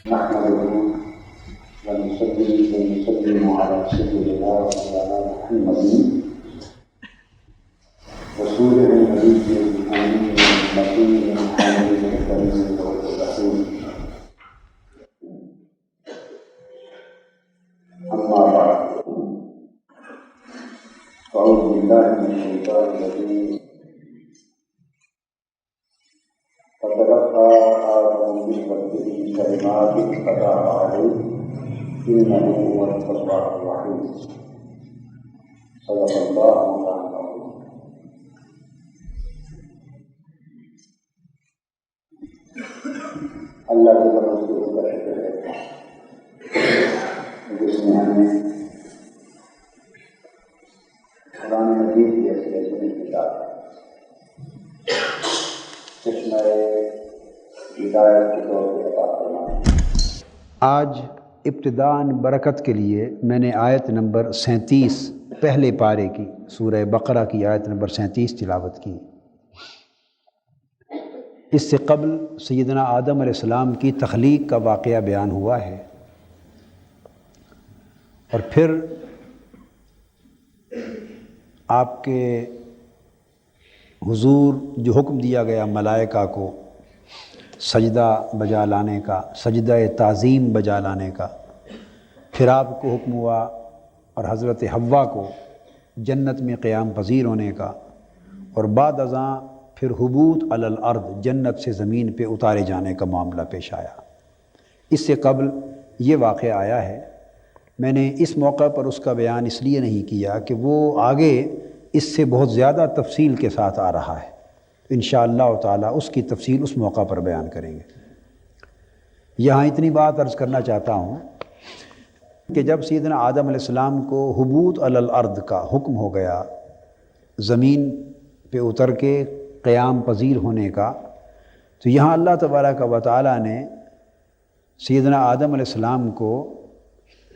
نحمده ونصلي ونسلم على سيدنا مولانا محمد رسوله النبي الأمين المكين الحميد الكريم الرحيم. أما بعد، أعوذ بالله من الشيطان الرجيم. فتلقى آدم من ربه كلمات فتاب عليه إنه هو التواب الرحيم. صدق الله مولانا العظيم. اللہ کے رسول کا شکر ہے جس نے ہمیں قرآن مجید کی حیثیت میں کتاب چشمہ ہدایت کے طور پہ عطا فرمائے. آج ابتداءً برکت کے لیے میں نے آیت نمبر 37 پہلے پارے کی سورہ بقرہ کی آیت نمبر 37 تلاوت کی. اس سے قبل سیدنا آدم علیہ السلام کی تخلیق کا واقعہ بیان ہوا ہے، اور پھر آپ کے حضور جو حکم دیا گیا ملائکہ کو سجدہ بجا لانے کا، سجدہ تعظیم بجا لانے کا، پھر آپ کو حکم ہوا اور حضرت حوا کو جنت میں قیام پذیر ہونے کا، اور بعد ازاں پھر حبوط علی الارض جنت سے زمین پہ اتارے جانے کا معاملہ پیش آیا. اس سے قبل یہ واقعہ آیا ہے. میں نے اس موقع پر اس کا بیان اس لیے نہیں کیا کہ وہ آگے اس سے بہت زیادہ تفصیل کے ساتھ آ رہا ہے. انشاءاللہ تعالی اس کی تفصیل اس موقع پر بیان کریں گے. یہاں اتنی بات عرض کرنا چاہتا ہوں کہ جب سیدنا آدم علیہ السلام کو حبوط علی الارض کا حکم ہو گیا، زمین پہ اتر کے قیام پذیر ہونے کا، تو یہاں اللہ تبارک و تعالی نے سیدنا آدم علیہ السلام کو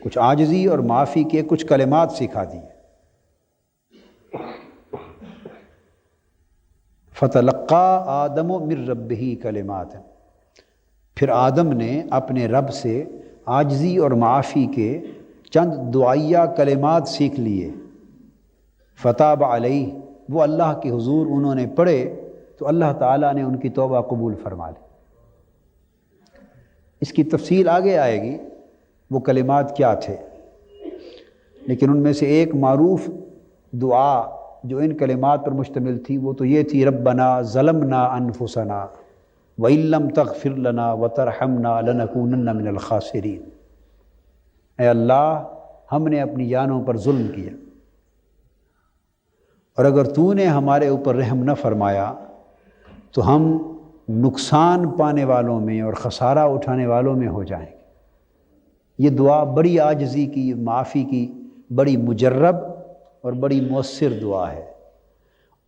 کچھ عاجزی اور معافی کے کچھ کلمات سکھا دیے. فتلقى آدم من ربه کلمات، پھر آدم نے اپنے رب سے عاجزی اور معافی کے چند دعائیہ کلمات سیکھ لیے. فتاب علیہ، وہ اللہ کے حضور انہوں نے پڑھے تو اللہ تعالیٰ نے ان کی توبہ قبول فرما لی. اس کی تفصیل آگے آئے گی وہ کلمات کیا تھے، لیکن ان میں سے ایک معروف دعا جو ان کلمات پر مشتمل تھی وہ تو یہ تھی: ربنا ظلمنا انفسنا وَإِن لَّمْ تَغْفِرْ لَنَا وَتَرْحَمْنَا لَنَكُونَنَّ مِنَ الْخَاسِرِينَ. اے اللہ، ہم نے اپنی جانوں پر ظلم کیا، اور اگر تو نے ہمارے اوپر رحم نہ فرمایا تو ہم نقصان پانے والوں میں اور خسارہ اٹھانے والوں میں ہو جائیں گے. یہ دعا بڑی عاجزی کی، معافی کی، بڑی مجرب اور بڑی مؤثر دعا ہے.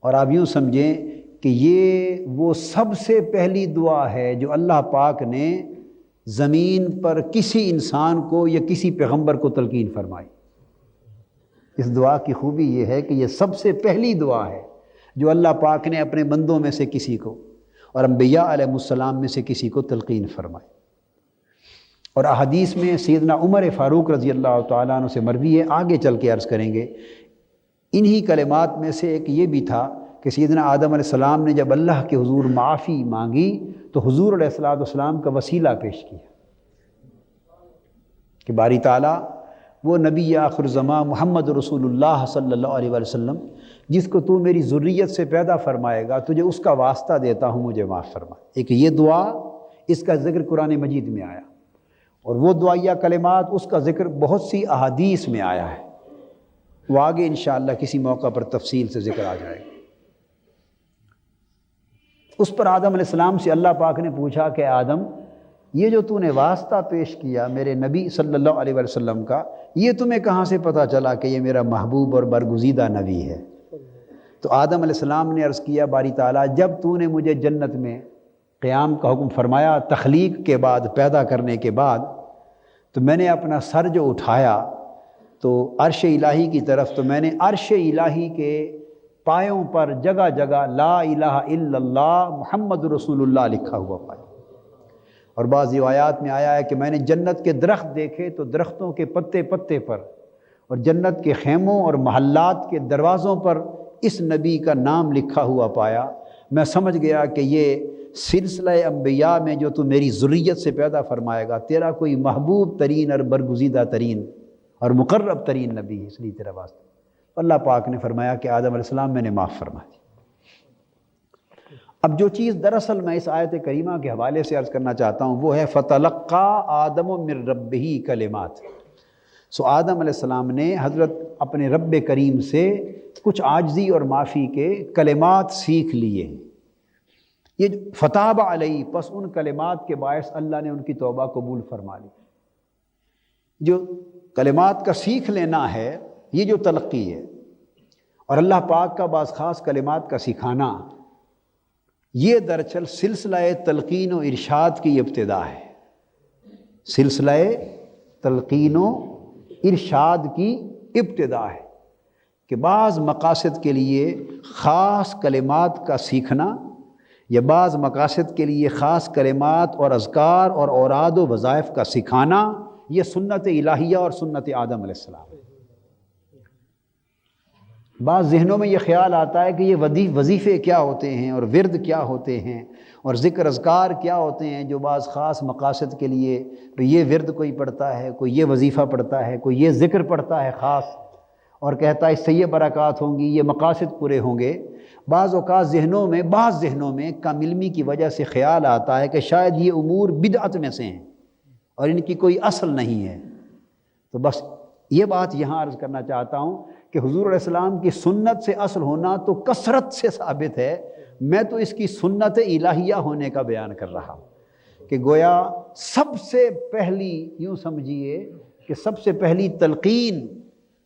اور آپ یوں سمجھیں کہ یہ وہ سب سے پہلی دعا ہے جو اللہ پاک نے زمین پر کسی انسان کو یا کسی پیغمبر کو تلقین فرمائی. اس دعا کی خوبی یہ ہے کہ یہ سب سے پہلی دعا ہے جو اللہ پاک نے اپنے بندوں میں سے کسی کو اور انبیاء علیہ السلام میں سے کسی کو تلقین فرمائی. اور احادیث میں سیدنا عمر فاروق رضی اللہ تعالیٰ عنہ سے مروی ہے، آگے چل کے عرض کریں گے. انہی کلمات میں سے ایک یہ بھی تھا کہ سیدنا آدم علیہ السلام نے جب اللہ کے حضور معافی مانگی تو حضور علیہ السلام کا وسیلہ پیش کیا کہ باری تعالیٰ، وہ نبی آخر زمان محمد رسول اللہ صلی اللہ علیہ وسلم جس کو تو میری ذریت سے پیدا فرمائے گا، تجھے اس کا واسطہ دیتا ہوں، مجھے معاف فرما. ایک یہ دعا، اس کا ذکر قرآن مجید میں آیا، اور وہ دعائیہ کلمات اس کا ذکر بہت سی احادیث میں آیا ہے. وہ آگے انشاءاللہ کسی موقع پر تفصیل سے ذکر آ جائے گا. اس پر آدم علیہ السلام سے اللہ پاک نے پوچھا کہ آدم، یہ جو تو نے واسطہ پیش کیا میرے نبی صلی اللہ علیہ وسلم کا، یہ تمہیں کہاں سے پتہ چلا کہ یہ میرا محبوب اور برگزیدہ نبی ہے؟ تو آدم علیہ السلام نے عرض کیا، باری تعالیٰ، جب تو نے مجھے جنت میں قیام کا حکم فرمایا، تخلیق کے بعد، پیدا کرنے کے بعد، تو میں نے اپنا سر جو اٹھایا تو عرش الہی کی طرف، تو میں نے عرش الہی کے پایوں پر جگہ جگہ لا الہ الا اللہ محمد رسول اللہ لکھا ہوا پایا. اور بعض روایات میں آیا ہے کہ میں نے جنت کے درخت دیکھے تو درختوں کے پتے پتے پر اور جنت کے خیموں اور محلات کے دروازوں پر اس نبی کا نام لکھا ہوا پایا۔ میں سمجھ گیا کہ یہ سلسلہ انبیاء میں جو تو میری ذریت سے پیدا فرمائے گا، تیرا کوئی محبوب ترین اور برگزیدہ ترین اور مقرب ترین نبی ہے، اس لیے تیرا واسطہ۔ اللہ پاک نے فرمایا کہ آدم علیہ السلام میں نے معاف فرما دی۔ اب جو چیز دراصل میں اس آیت کریمہ کے حوالے سے عرض کرنا چاہتا ہوں وہ ہے فَتَلَقَّى آدَمُ مِن رَبِّهِ کَلِمَاتٍ۔ سو آدم علیہ السلام نے حضرت اپنے رب کریم سے کچھ عاجزی اور معافی کے کلمات سیکھ لیے ہیں۔ یہ فتاب علیہ، پس ان کلمات کے باعث اللہ نے ان کی توبہ قبول فرما لی۔ جو کلمات کا سیکھ لینا ہے یہ جو تلقی ہے، اور اللہ پاک کا بعض خاص کلمات کا سکھانا، یہ درچل سلسلہ تلقین و ارشاد کی ابتدا ہے۔ سلسلہ تلقین و ارشاد کی ابتدا ہے کہ بعض مقاصد کے لیے خاص کلمات کا سیکھنا یا بعض مقاصد کے لیے خاص کلمات اور اذکار اور اوراد و وظائف کا سکھانا، یہ سنت الہیہ اور سنت آدم علیہ السلام ہے۔ بعض ذہنوں میں یہ خیال آتا ہے کہ یہ وظیفے کیا ہوتے ہیں اور ورد کیا ہوتے ہیں اور ذکر اذکار کیا ہوتے ہیں جو بعض خاص مقاصد کے لیے یہ ورد کوئی پڑھتا ہے، کوئی یہ وظیفہ پڑھتا ہے، کوئی یہ ذکر پڑھتا ہے خاص اور کہتا ہے اس سے یہ برکات ہوں گی، یہ مقاصد پورے ہوں گے۔ بعض اوقات بعض ذہنوں میں کم علمی کی وجہ سے خیال آتا ہے کہ شاید یہ امور بدعت میں سے ہیں اور ان کی کوئی اصل نہیں ہے۔ تو بس یہ بات یہاں عرض کرنا چاہتا ہوں کہ حضور علیہ السلام کی سنت سے اصل ہونا تو کثرت سے ثابت ہے، میں تو اس کی سنت الہیہ ہونے کا بیان کر رہا ہوں کہ گویا سب سے پہلی، یوں سمجھیے کہ سب سے پہلی تلقین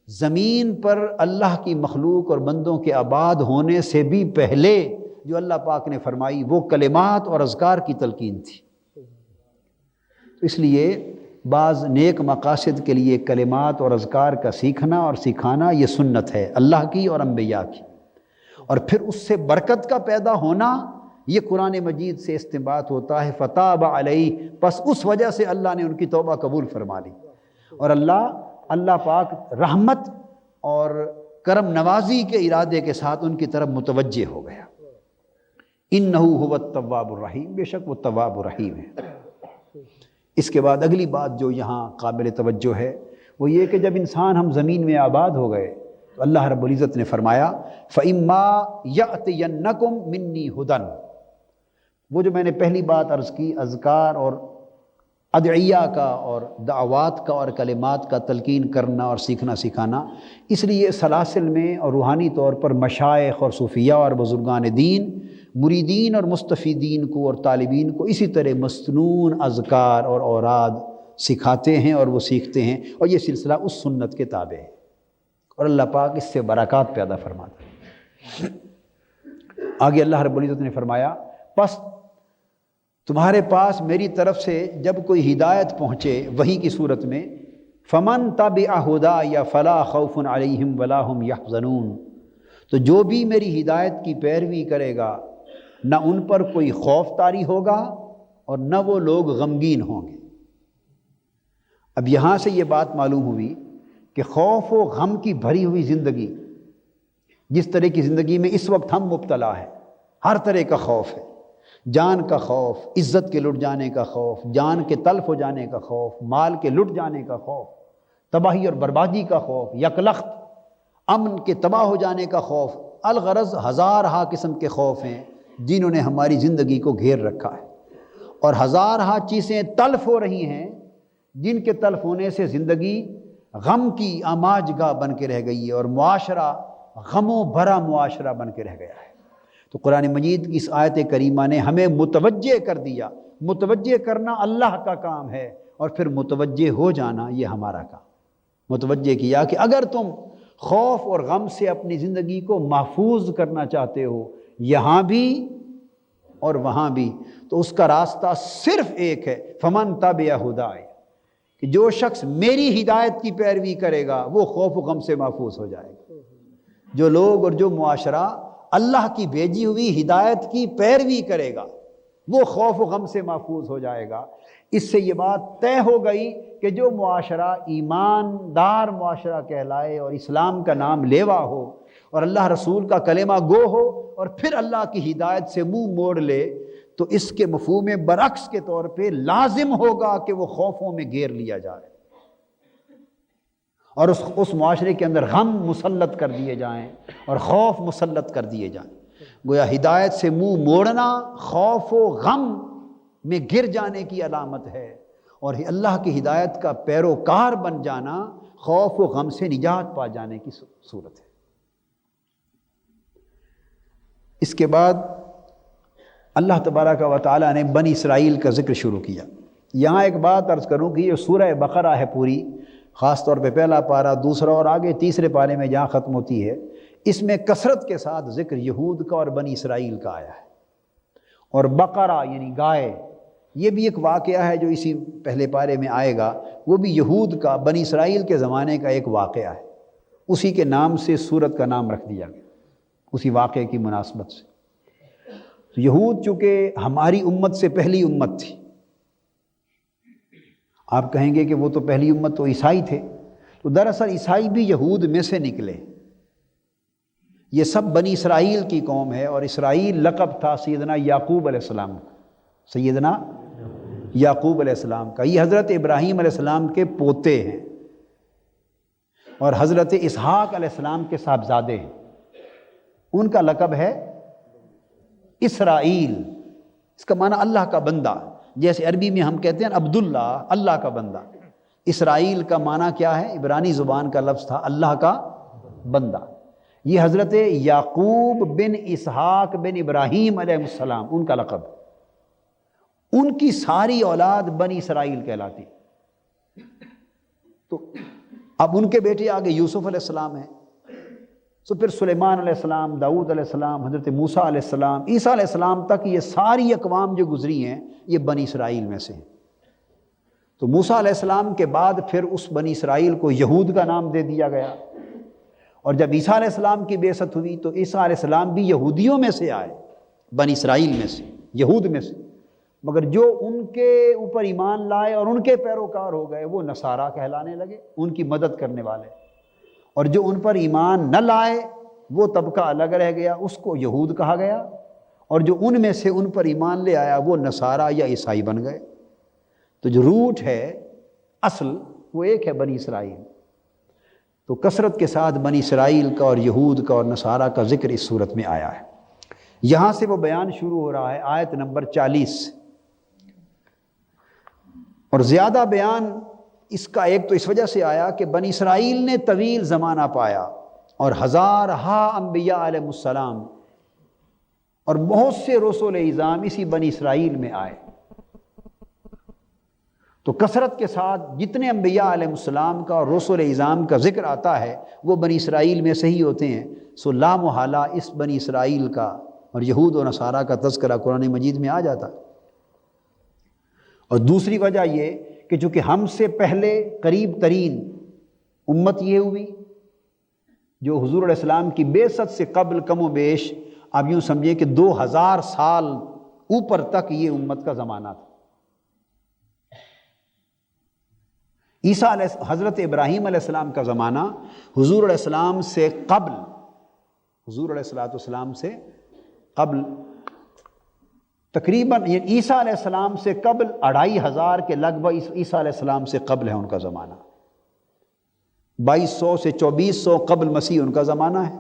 زمین پر اللہ کی مخلوق اور بندوں کے آباد ہونے سے بھی پہلے جو اللہ پاک نے فرمائی وہ کلمات اور اذکار کی تلقین تھی۔ اس لیے بعض نیک مقاصد کے لیے کلمات اور اذکار کا سیکھنا اور سکھانا یہ سنت ہے اللہ کی اور انبیاء کی، اور پھر اس سے برکت کا پیدا ہونا یہ قرآن مجید سے استنباط ہوتا ہے فتاب علیہ، پس اس وجہ سے اللہ نے ان کی توبہ قبول فرما لی، اور اللہ پاک رحمت اور کرم نوازی کے ارادے کے ساتھ ان کی طرف متوجہ ہو گیا۔ انہ هو التواب الرحیم، بے شک وہ تواب الرحیم ہے۔ اس کے بعد اگلی بات جو یہاں قابل توجہ ہے وہ یہ کہ جب انسان ہم زمین میں آباد ہو گئے تو اللہ رب العزت نے فرمایا فَإِمَّا يَأْتِيَنَّكُم مِّنِّي هُدًى، وہ جو میں نے پہلی بات عرض کی اذکار اور ادعیہ کا اور دعوات کا اور کلمات کا تلقین کرنا اور سیکھنا سکھانا، اس لیے سلاسل میں اور روحانی طور پر مشائخ اور صوفیاء اور بزرگان دین مریدین اور مستفیدین کو اور طالبین کو اسی طرح مصنون اذکار اور اوراد سکھاتے ہیں اور وہ سیکھتے ہیں، اور یہ سلسلہ اس سنت کے تابع ہے اور اللہ پاک اس سے برکات پیدا فرماتا ہے۔ آگے اللہ رب العزت نے فرمایا پس تمہارے پاس میری طرف سے جب کوئی ہدایت پہنچے وحی کی صورت میں، فمن تبع ہدایا فلا خوف علیہم ولا ہم یحزنون، تو جو بھی میری ہدایت کی پیروی کرے گا نہ ان پر کوئی خوف طاری ہوگا اور نہ وہ لوگ غمگین ہوں گے۔ اب یہاں سے یہ بات معلوم ہوئی کہ خوف و غم کی بھری ہوئی زندگی، جس طرح کی زندگی میں اس وقت ہم مبتلا ہیں، ہر طرح کا خوف ہے، جان کا خوف، عزت کے لٹ جانے کا خوف، جان کے تلف ہو جانے کا خوف، مال کے لٹ جانے کا خوف، تباہی اور بربادی کا خوف، یکلخت امن کے تباہ ہو جانے کا خوف، الغرض ہزارہا قسم کے خوف ہیں جنہوں نے ہماری زندگی کو گھیر رکھا ہے، اور ہزارہا چیزیں تلف ہو رہی ہیں جن کے تلف ہونے سے زندگی غم کی آماج گاہ بن کے رہ گئی ہے اور معاشرہ غموں بھرا معاشرہ بن کے رہ گیا ہے۔ تو قرآن مجید کی اس آیت کریمہ نے ہمیں متوجہ کر دیا، متوجہ کرنا اللہ کا کام ہے اور پھر متوجہ ہو جانا یہ ہمارا کام۔ متوجہ کیا کہ اگر تم خوف اور غم سے اپنی زندگی کو محفوظ کرنا چاہتے ہو یہاں بھی اور وہاں بھی، تو اس کا راستہ صرف ایک ہے، فمن تبع ہدایا، کہ جو شخص میری ہدایت کی پیروی کرے گا وہ خوف و غم سے محفوظ ہو جائے گا۔ جو لوگ اور جو معاشرہ اللہ کی بھیجی ہوئی ہدایت کی پیروی کرے گا وہ خوف و غم سے محفوظ ہو جائے گا۔ اس سے یہ بات طے ہو گئی کہ جو معاشرہ ایماندار معاشرہ کہلائے اور اسلام کا نام لیوا ہو اور اللہ رسول کا کلمہ گو ہو اور پھر اللہ کی ہدایت سے منہ موڑ لے، تو اس کے مفہوم برعکس کے طور پہ لازم ہوگا کہ وہ خوفوں میں گھیر لیا جائے اور اس معاشرے کے اندر غم مسلط کر دیے جائیں اور خوف مسلط کر دیے جائیں۔ گویا ہدایت سے منہ موڑنا خوف و غم میں گر جانے کی علامت ہے، اور اللہ کی ہدایت کا پیروکار بن جانا خوف و غم سے نجات پا جانے کی صورت ہے۔ اس کے بعد اللہ تبارک و تعالیٰ نے بنی اسرائیل کا ذکر شروع کیا۔ یہاں ایک بات عرض کروں کہ یہ سورہ بقرہ ہے پوری، خاص طور پہ پہلا پارہ، دوسرا اور آگے تیسرے پارے میں جہاں ختم ہوتی ہے، اس میں کثرت کے ساتھ ذکر یہود کا اور بنی اسرائیل کا آیا ہے۔ اور بقرہ یعنی گائے، یہ بھی ایک واقعہ ہے جو اسی پہلے پارے میں آئے گا، وہ بھی یہود کا، بنی اسرائیل کے زمانے کا ایک واقعہ ہے، اسی کے نام سے سورت کا نام رکھ دیا گیا، اسی واقعے کی مناسبت سے۔ تو یہود چونکہ ہماری امت سے پہلی امت تھی، آپ کہیں گے کہ وہ تو پہلی امت تو عیسائی تھے، تو دراصل عیسائی بھی یہود میں سے نکلے، یہ سب بنی اسرائیل کی قوم ہے، اور اسرائیل لقب تھا سیدنا یعقوب علیہ السلام کا، سیدنا یعقوب علیہ السلام کا۔ یہ حضرت ابراہیم علیہ السلام کے پوتے ہیں اور حضرت اسحاق علیہ السلام کے صاحبزادے ہیں، ان کا لقب ہے اسرائیل۔ اس کا معنی اللہ کا بندہ، جیسے عربی میں ہم کہتے ہیں عبداللہ، اللہ کا بندہ۔ اسرائیل کا معنی کیا ہے؟ عبرانی زبان کا لفظ تھا اللہ کا بندہ۔ یہ حضرت یعقوب بن اسحاق بن ابراہیم علیہ السلام، ان کا لقب، ان کی ساری اولاد بنی اسرائیل کہلاتی۔ تو اب ان کے بیٹے آگے یوسف علیہ السلام ہیں، تو پھر سلیمان علیہ السلام، داؤد علیہ السلام، حضرت موسیٰ علیہ السلام، عیسیٰ علیہ السلام تک یہ ساری اقوام جو گزری ہیں یہ بنی اسرائیل میں سے ہیں۔ تو موسیٰ علیہ السلام کے بعد پھر اس بنی اسرائیل کو یہود کا نام دے دیا گیا، اور جب عیسیٰ علیہ السلام کی بعثت ہوئی تو عیسیٰ علیہ السلام بھی یہودیوں میں سے آئے، بنی اسرائیل میں سے، یہود میں سے، مگر جو ان کے اوپر ایمان لائے اور ان کے پیروکار ہو گئے وہ نصارہ کہلانے لگے، ان کی مدد کرنے والے، اور جو ان پر ایمان نہ لائے وہ طبقہ الگ رہ گیا، اس کو یہود کہا گیا، اور جو ان میں سے ان پر ایمان لے آیا وہ نصارہ یا عیسائی بن گئے۔ تو جو روٹ ہے، اصل، وہ ایک ہے، بنی اسرائیل۔ تو کثرت کے ساتھ بنی اسرائیل کا اور یہود کا اور نصارہ کا ذکر اس صورت میں آیا ہے۔ یہاں سے وہ بیان شروع ہو رہا ہے آیت نمبر 40، اور زیادہ بیان اس کا ایک تو اس وجہ سے آیا کہ بنی اسرائیل نے طویل زمانہ پایا اور ہزارہا انبیاء علیہ السلام اور بہت سے رسول اعظام اسی بنی اسرائیل میں آئے۔ تو کثرت کے ساتھ جتنے انبیاء علیہ السلام کا اور رسول اعظام کا ذکر آتا ہے وہ بنی اسرائیل میں سے ہی ہوتے ہیں، سو لا محالہ اس بنی اسرائیل کا اور یہود و نصارہ کا تذکرہ قرآن مجید میں آ جاتا۔ اور دوسری وجہ یہ کہ چونکہ ہم سے پہلے قریب ترین امت یہ ہوئی جو حضور علیہ السلام کی بعثت سے قبل کم و بیش آپ یوں سمجھیں کہ 2000 سال اوپر تک یہ امت کا زمانہ تھا۔ عیسیٰ علیہ حضرت ابراہیم علیہ السلام کا زمانہ حضور علیہ السلام سے قبل، حضور علیہ السلام سے قبل تقریباً عیسیٰ علیہ السلام سے قبل 2500 کے لگ بھگ عیسیٰ علیہ السلام سے قبل ہے ان کا زمانہ، 2200 سے 2400 قبل مسیح ان کا زمانہ ہے۔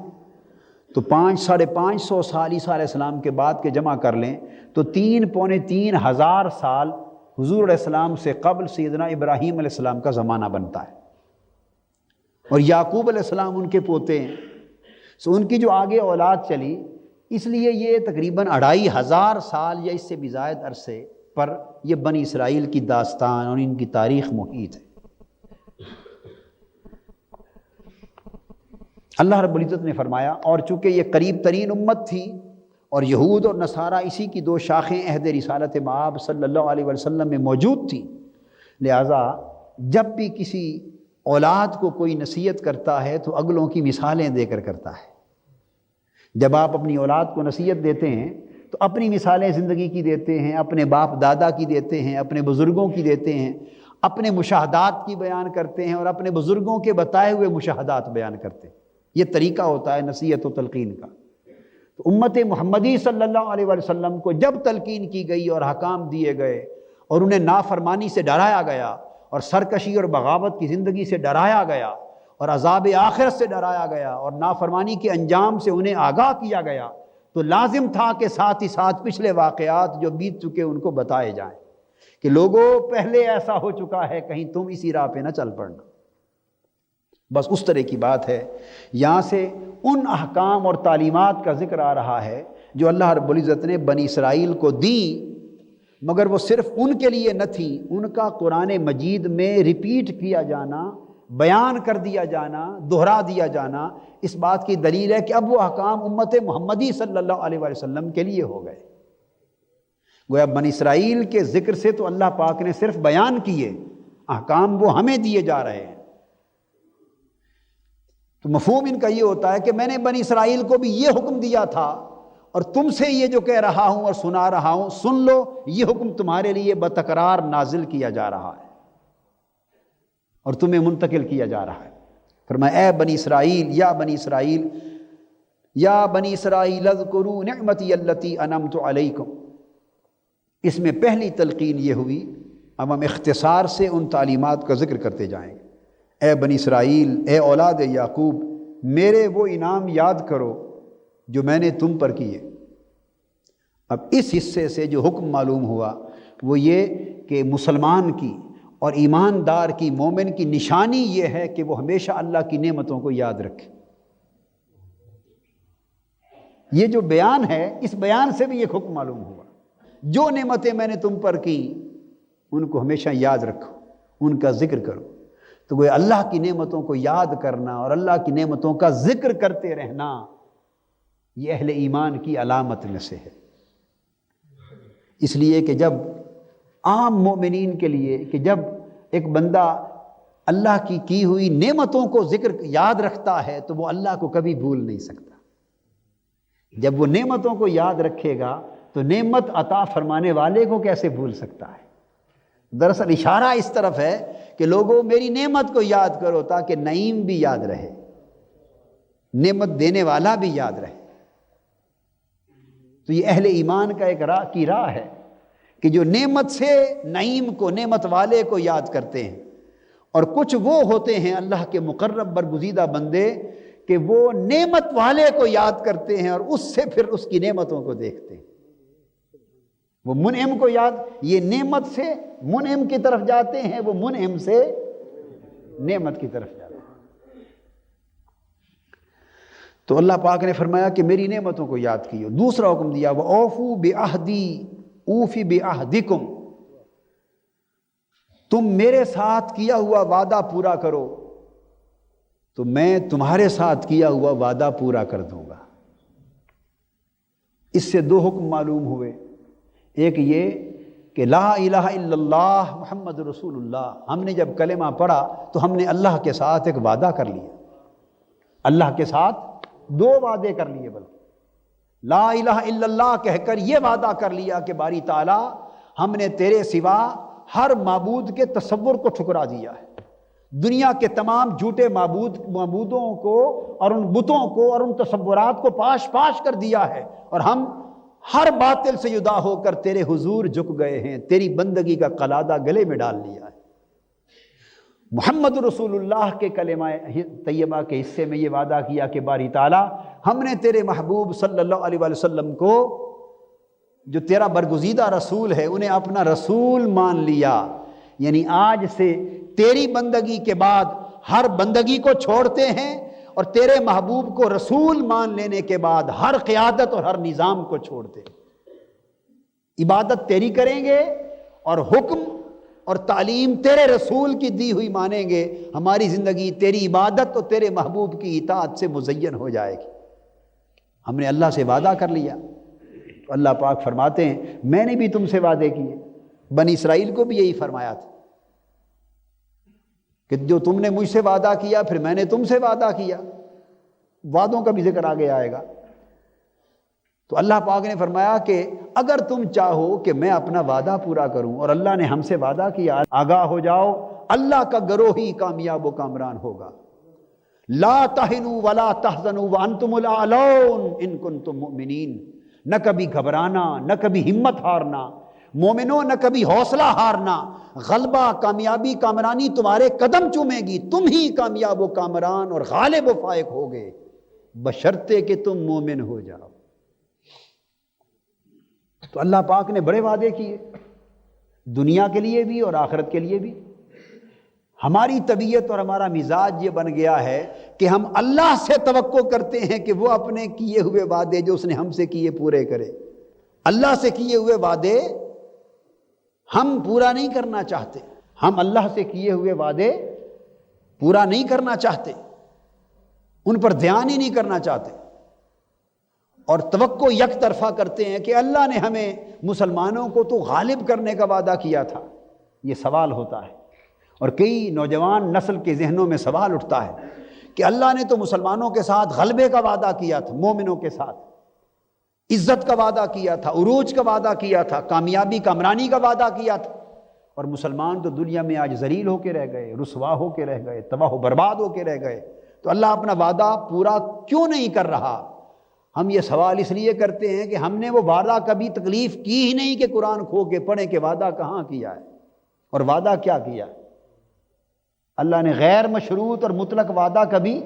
تو 500-550 سال عیسیٰ علیہ السلام کے بعد کے جمع کر لیں تو 3-3.5 ہزار سال حضور علیہ السلام سے قبل سیدنا ابراہیم علیہ السلام کا زمانہ بنتا ہے، اور یعقوب علیہ السلام ان کے پوتے ہیں، سو ان کی جو آگے اولاد چلی، اس لیے یہ تقریباً 2500 سال یا اس سے بھی زائد عرصے پر یہ بنی اسرائیل کی داستان اور ان کی تاریخ محیط ہے۔ اللہ رب العزت نے فرمایا، اور چونکہ یہ قریب ترین امت تھی اور یہود اور نصارہ اسی کی 2 شاخیں عہد رسالت مآب صلی اللہ علیہ وسلم میں موجود تھیں، لہٰذا جب بھی کسی اولاد کو کوئی نصیحت کرتا ہے تو اگلوں کی مثالیں دے کر کرتا ہے۔ جب آپ اپنی اولاد کو نصیحت دیتے ہیں تو اپنی مثالیں زندگی کی دیتے ہیں، اپنے باپ دادا کی دیتے ہیں، اپنے بزرگوں کی دیتے ہیں، اپنے مشاہدات کی بیان کرتے ہیں اور اپنے بزرگوں کے بتائے ہوئے مشاہدات بیان کرتے ہیں۔ یہ طریقہ ہوتا ہے نصیحت و تلقین کا۔ تو امت محمدی صلی اللہ علیہ وسلم کو جب تلقین کی گئی اور احکام دیے گئے اور انہیں نافرمانی سے ڈرایا گیا اور سرکشی اور بغاوت کی زندگی سے ڈرایا گیا اور عذاب آخرت سے ڈرایا گیا اور نافرمانی کے انجام سے انہیں آگاہ کیا گیا، تو لازم تھا کہ ساتھ ہی ساتھ پچھلے واقعات جو بیت چکے ان کو بتائے جائیں کہ لوگوں پہلے ایسا ہو چکا ہے، کہیں تم اسی راہ پہ نہ چل پڑنا۔ بس اس طرح کی بات ہے۔ یہاں سے ان احکام اور تعلیمات کا ذکر آ رہا ہے جو اللہ رب العزت نے بنی اسرائیل کو دی، مگر وہ صرف ان کے لیے نہ تھی، ان کا قرآن مجید میں ریپیٹ کیا جانا، بیان کر دیا جانا، دہرا دیا جانا اس بات کی دلیل ہے کہ اب وہ احکام امت محمدی صلی اللہ علیہ وسلم کے لیے ہو گئے۔ گویا بنی اسرائیل کے ذکر سے تو اللہ پاک نے صرف بیان کیے، احکام وہ ہمیں دیے جا رہے ہیں۔ تو مفہوم ان کا یہ ہوتا ہے کہ میں نے بنی اسرائیل کو بھی یہ حکم دیا تھا اور تم سے یہ جو کہہ رہا ہوں اور سنا رہا ہوں سن لو، یہ حکم تمہارے لیے بتکرار نازل کیا جا رہا ہے اور تمہیں منتقل کیا جا رہا ہے۔ فرمایا اے بنی اسرائیل، یا بنی اسرائیل، یا بنی اسرائیل اذکروا نعمتی التی انعمت علیکم۔ اس میں پہلی تلقین یہ ہوئی، اب ہم اختصار سے ان تعلیمات کا ذکر کرتے جائیں گے۔ اے بنی اسرائیل، اے اولاد یعقوب، میرے وہ انعام یاد کرو جو میں نے تم پر کیے۔ اب اس حصے سے جو حکم معلوم ہوا وہ یہ کہ مسلمان کی اور ایماندار کی، مومن کی نشانی یہ ہے کہ وہ ہمیشہ اللہ کی نعمتوں کو یاد رکھے۔ یہ جو بیان ہے، اس بیان سے بھی ایک حکم معلوم ہوا، جو نعمتیں میں نے تم پر کی ان کو ہمیشہ یاد رکھو، ان کا ذکر کرو۔ تو وہ اللہ کی نعمتوں کو یاد کرنا اور اللہ کی نعمتوں کا ذکر کرتے رہنا یہ اہل ایمان کی علامت میں سے ہے۔ اس لیے کہ جب عام مومنین کے لیے کہ جب ایک بندہ اللہ کی ہوئی نعمتوں کو ذکر یاد رکھتا ہے تو وہ اللہ کو کبھی بھول نہیں سکتا۔ جب وہ نعمتوں کو یاد رکھے گا تو نعمت عطا فرمانے والے کو کیسے بھول سکتا ہے؟ دراصل اشارہ اس طرف ہے کہ لوگوں میری نعمت کو یاد کرو تاکہ نعیم بھی یاد رہے، نعمت دینے والا بھی یاد رہے۔ تو یہ اہل ایمان کا ایک راہ ہے کہ جو نعمت سے نعیم کو، نعمت والے کو یاد کرتے ہیں، اور کچھ وہ ہوتے ہیں اللہ کے مقرب برگزیدہ بندے کہ وہ نعمت والے کو یاد کرتے ہیں اور اس سے پھر اس کی نعمتوں کو دیکھتے ہیں۔ وہ منعم کو یاد، یہ نعمت سے منعم کی طرف جاتے ہیں، وہ منعم سے نعمت کی طرف جاتے ہیں۔ تو اللہ پاک نے فرمایا کہ میری نعمتوں کو یاد کیو۔ دوسرا حکم دیا وَأَوْفُوا بِعَهْدِي أُوفِ بِعَهْدِكُمْ، تم میرے ساتھ کیا ہوا وعدہ پورا کرو تو میں تمہارے ساتھ کیا ہوا وعدہ پورا کر دوں گا۔ اس سے دو حکم معلوم ہوئے، ایک یہ کہ لا الہ الا اللہ محمد رسول اللہ، ہم نے جب کلمہ پڑھا تو ہم نے اللہ کے ساتھ ایک وعدہ کر لیا، اللہ کے ساتھ دو وعدے کر لیے، بلکہ لا الہ الا اللہ کہہ کر یہ وعدہ کر لیا کہ باری تعالیٰ ہم نے تیرے سوا ہر معبود کے تصور کو ٹھکرا دیا ہے، دنیا کے تمام جھوٹے معبودوں کو اور ان بتوں کو اور ان تصورات کو پاش پاش کر دیا ہے، اور ہم ہر باطل سے جدا ہو کر تیرے حضور جھک گئے ہیں، تیری بندگی کا قلادہ گلے میں ڈال لیا ہے۔ محمد رسول اللہ کے کلمہ طیبہ کے حصے میں یہ وعدہ کیا کہ باری تعالیٰ ہم نے تیرے محبوب صلی اللہ علیہ وسلم کو، جو تیرا برگزیدہ رسول ہے، انہیں اپنا رسول مان لیا، یعنی آج سے تیری بندگی کے بعد ہر بندگی کو چھوڑتے ہیں اور تیرے محبوب کو رسول مان لینے کے بعد ہر قیادت اور ہر نظام کو چھوڑتے ہیں۔ عبادت تیری کریں گے اور حکم اور تعلیم تیرے رسول کی دی ہوئی مانیں گے، ہماری زندگی تیری عبادت اور تیرے محبوب کی اطاعت سے مزین ہو جائے گی۔ ہم نے اللہ سے وعدہ کر لیا، تو اللہ پاک فرماتے ہیں میں نے بھی تم سے وعدے کیے، بنی اسرائیل کو بھی یہی فرمایا تھا کہ جو تم نے مجھ سے وعدہ کیا پھر میں نے تم سے وعدہ کیا۔ وعدوں کا بھی ذکر آگے آئے گا۔ تو اللہ پاک نے فرمایا کہ اگر تم چاہو کہ میں اپنا وعدہ پورا کروں، اور اللہ نے ہم سے وعدہ کیا، آگاہ ہو جاؤ اللہ کا گروہ ہی کامیاب و کامران ہوگا۔ لا تہنوا ولا تحزنوا وانتم الاعلون ان کنتم مؤمنین، نہ کبھی گھبرانا، نہ کبھی ہمت ہارنا، مومنوں نہ کبھی حوصلہ ہارنا، غلبہ، کامیابی، کامرانی تمہارے قدم چومے گی، تم ہی کامیاب و کامران اور غالب و فائق ہوگے، بشرطے کہ تم مومن ہو جاؤ۔ تو اللہ پاک نے بڑے وعدے کیے، دنیا کے لیے بھی اور آخرت کے لیے بھی۔ ہماری طبیعت اور ہمارا مزاج یہ بن گیا ہے کہ ہم اللہ سے توقع کرتے ہیں کہ وہ اپنے کیے ہوئے وعدے جو اس نے ہم سے کیے پورے کرے۔ اللہ سے کیے ہوئے وعدے ہم پورا نہیں کرنا چاہتے، ہم اللہ سے کیے ہوئے وعدے پورا نہیں کرنا چاہتے، ان پر دھیان ہی نہیں کرنا چاہتے، اور توقع یک طرفہ کرتے ہیں کہ اللہ نے ہمیں مسلمانوں کو تو غالب کرنے کا وعدہ کیا تھا۔ یہ سوال ہوتا ہے، اور کئی نوجوان نسل کے ذہنوں میں سوال اٹھتا ہے کہ اللہ نے تو مسلمانوں کے ساتھ غلبے کا وعدہ کیا تھا، مومنوں کے ساتھ عزت کا وعدہ کیا تھا، عروج کا وعدہ کیا تھا، کامیابی کامرانی کا وعدہ کیا تھا، اور مسلمان تو دنیا میں آج ذلیل ہو کے رہ گئے، رسوا ہو کے رہ گئے، تباہ و برباد ہو کے رہ گئے۔ تو اللہ اپنا وعدہ پورا کیوں نہیں کر رہا؟ ہم یہ سوال اس لیے کرتے ہیں کہ ہم نے وہ وعدہ کبھی تکلیف کی ہی نہیں کہ قرآن کھو کے پڑھیں کہ وعدہ کہاں کیا ہے اور وعدہ کیا کیا۔ اللہ نے غیر مشروط اور مطلق وعدہ کبھی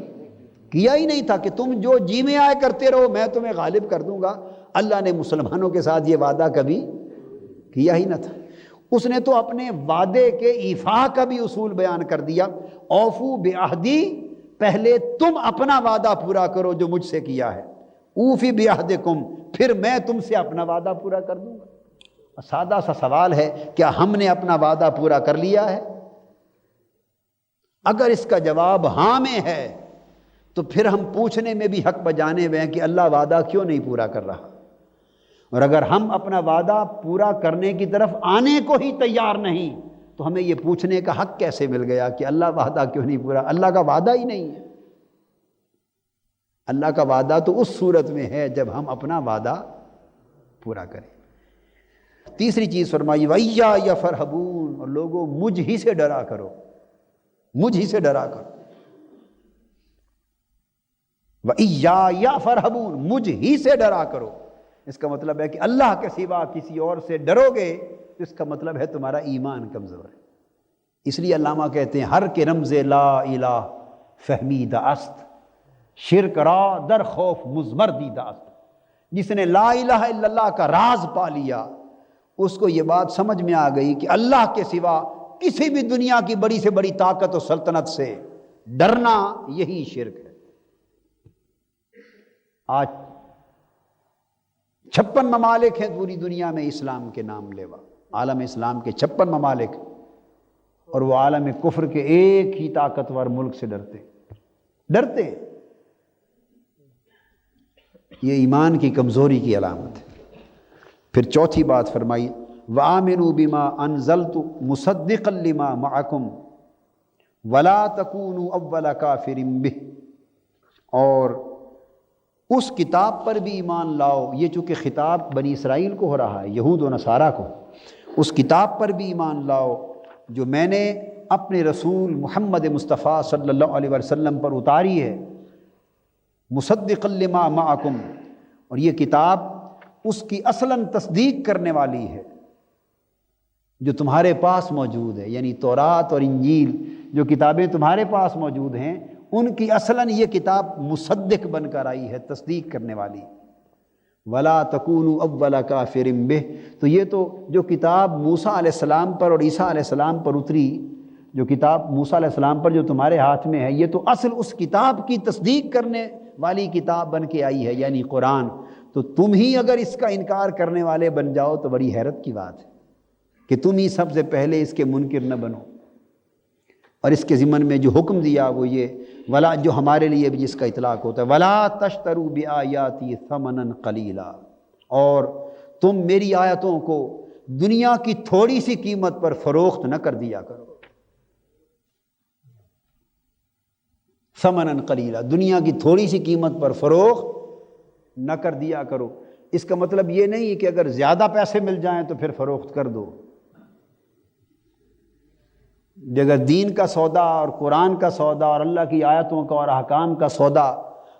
کیا ہی نہیں تھا کہ تم جو جی میں آئے کرتے رہو میں تمہیں غالب کر دوں گا۔ اللہ نے مسلمانوں کے ساتھ یہ وعدہ کبھی کیا ہی نہ تھا۔ اس نے تو اپنے وعدے کے ایفا کا بھی اصول بیان کر دیا، اوفو بعہدی، پہلے تم اپنا وعدہ پورا کرو جو مجھ سے کیا ہے، اوفی بعہدکم، پھر میں تم سے اپنا وعدہ پورا کر دوں گا۔ سادہ سا سوال ہے، کیا ہم نے اپنا وعدہ پورا کر لیا ہے؟ اگر اس کا جواب ہاں میں ہے تو پھر ہم پوچھنے میں بھی حق بجانے ہوئے ہیں کہ اللہ وعدہ کیوں نہیں پورا کر رہا، اور اگر ہم اپنا وعدہ پورا کرنے کی طرف آنے کو ہی تیار نہیں تو ہمیں یہ پوچھنے کا حق کیسے مل گیا کہ اللہ وعدہ کیوں نہیں پورا؟ اللہ کا وعدہ ہی نہیں ہے۔ اللہ کا وعدہ تو اس صورت میں ہے جب ہم اپنا وعدہ پورا کریں۔ تیسری چیز فرمائی وَإِيَّايَ فَارْهَبُونَ، اور لوگوں مجھ ہی سے ڈرا کرو، مجھ ہی سے ڈرا کرو۔ وَإِيَّايَ فَارْهَبُونَ، مجھ ہی سے ڈرا کرو۔ اس کا مطلب ہے کہ اللہ کے سوا کسی اور سے ڈرو گے تو اس کا مطلب ہے تمہارا ایمان کمزور ہے۔ اس لیے علامہ کہتے ہیں ہر کے رمز لا الہ فہمیدہ است، شرک را در خوف مضمر دیدہ است۔ جس نے لا الہ الا اللہ کا راز پا لیا اس کو یہ بات سمجھ میں آ گئی کہ اللہ کے سوا کسی بھی دنیا کی بڑی سے بڑی طاقت و سلطنت سے ڈرنا یہی شرک ہے۔ آج 56 ممالک ہیں پوری دنیا میں اسلام کے نام لیوا، عالم اسلام کے 56 ممالک، اور وہ عالم کفر کے ایک ہی طاقتور ملک سے ڈرتے ہیں۔ یہ ایمان کی کمزوری کی علامت ہے۔ پھر چوتھی بات فرمائی وَآمِنُوا بِمَا أَنزَلْتُ مُصَدِّقًا لِمَا مَعَكُمْ وَلَا تَكُونُوا أَوَّلَ كَافِرٍ بِهِ، اور اس کتاب پر بھی ایمان لاؤ۔ یہ چونکہ خطاب بنی اسرائیل کو ہو رہا ہے، یہود و نصارہ کو، اس کتاب پر بھی ایمان لاؤ جو میں نے اپنے رسول محمد مصطفیٰ صلی اللہ علیہ وسلم پر اتاری ہے، مصدقا لما معکم، اور یہ کتاب اس کی اصلاً تصدیق کرنے والی ہے جو تمہارے پاس موجود ہے، یعنی تورات اور انجیل جو کتابیں تمہارے پاس موجود ہیں ان کی اصلاً یہ کتاب مصدق بن کر آئی ہے، تصدیق کرنے والی۔ وَلَا تَكُونُوا أَوَّلَ كَافِرٍ بِهِ، تو یہ تو جو کتاب موسیٰ علیہ السلام پر اور عیسیٰ علیہ السلام پر اتری، جو کتاب موسیٰ علیہ السلام پر جو تمہارے ہاتھ میں ہے، یہ تو اصل اس کتاب کی تصدیق کرنے والی کتاب بن کے آئی ہے، یعنی قرآن۔ تو تم ہی اگر اس کا انکار کرنے والے بن جاؤ تو بڑی حیرت کی بات ہے کہ تم ہی سب سے پہلے اس کے منکر نہ بنو۔ اور اس کے ضمن میں جو حکم دیا وہ یہ ولا، جو ہمارے لیے بھی جس کا اطلاق ہوتا ہے، وَلَا تَشْتَرُوا بِآيَاتِي ثَمَنًا قَلِيلًا، اور تم میری آیتوں کو دنیا کی تھوڑی سی قیمت پر فروخت نہ کر دیا کرو۔ ثَمَنًا قَلِيلًا، دنیا کی تھوڑی سی قیمت پر فروخت نہ کر دیا کرو۔ اس کا مطلب یہ نہیں کہ اگر زیادہ پیسے مل جائیں تو پھر فروخت کر دو۔ اگر دین کا سودا اور قرآن کا سودا اور اللہ کی آیتوں کا اور احکام کا سودا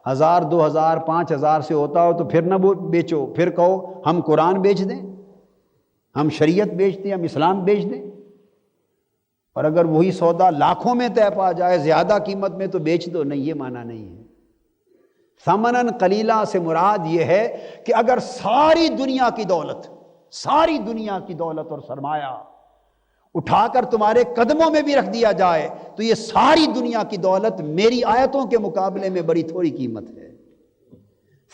1000 2000 5000 سے ہوتا ہو تو پھر نہ بیچو، پھر کہو ہم قرآن بیچ دیں، ہم شریعت بیچ دیں، ہم اسلام بیچ دیں۔ اور اگر وہی سودا لاکھوں میں طے پا جائے زیادہ قیمت میں تو بیچ دو، نہیں، یہ معنی نہیں ہے۔ ثمناً قلیلا سے مراد یہ ہے کہ اگر ساری دنیا کی دولت اور سرمایہ اٹھا کر تمہارے قدموں میں بھی رکھ دیا جائے تو یہ ساری دنیا کی دولت میری آیتوں کے مقابلے میں بڑی تھوڑی قیمت ہے۔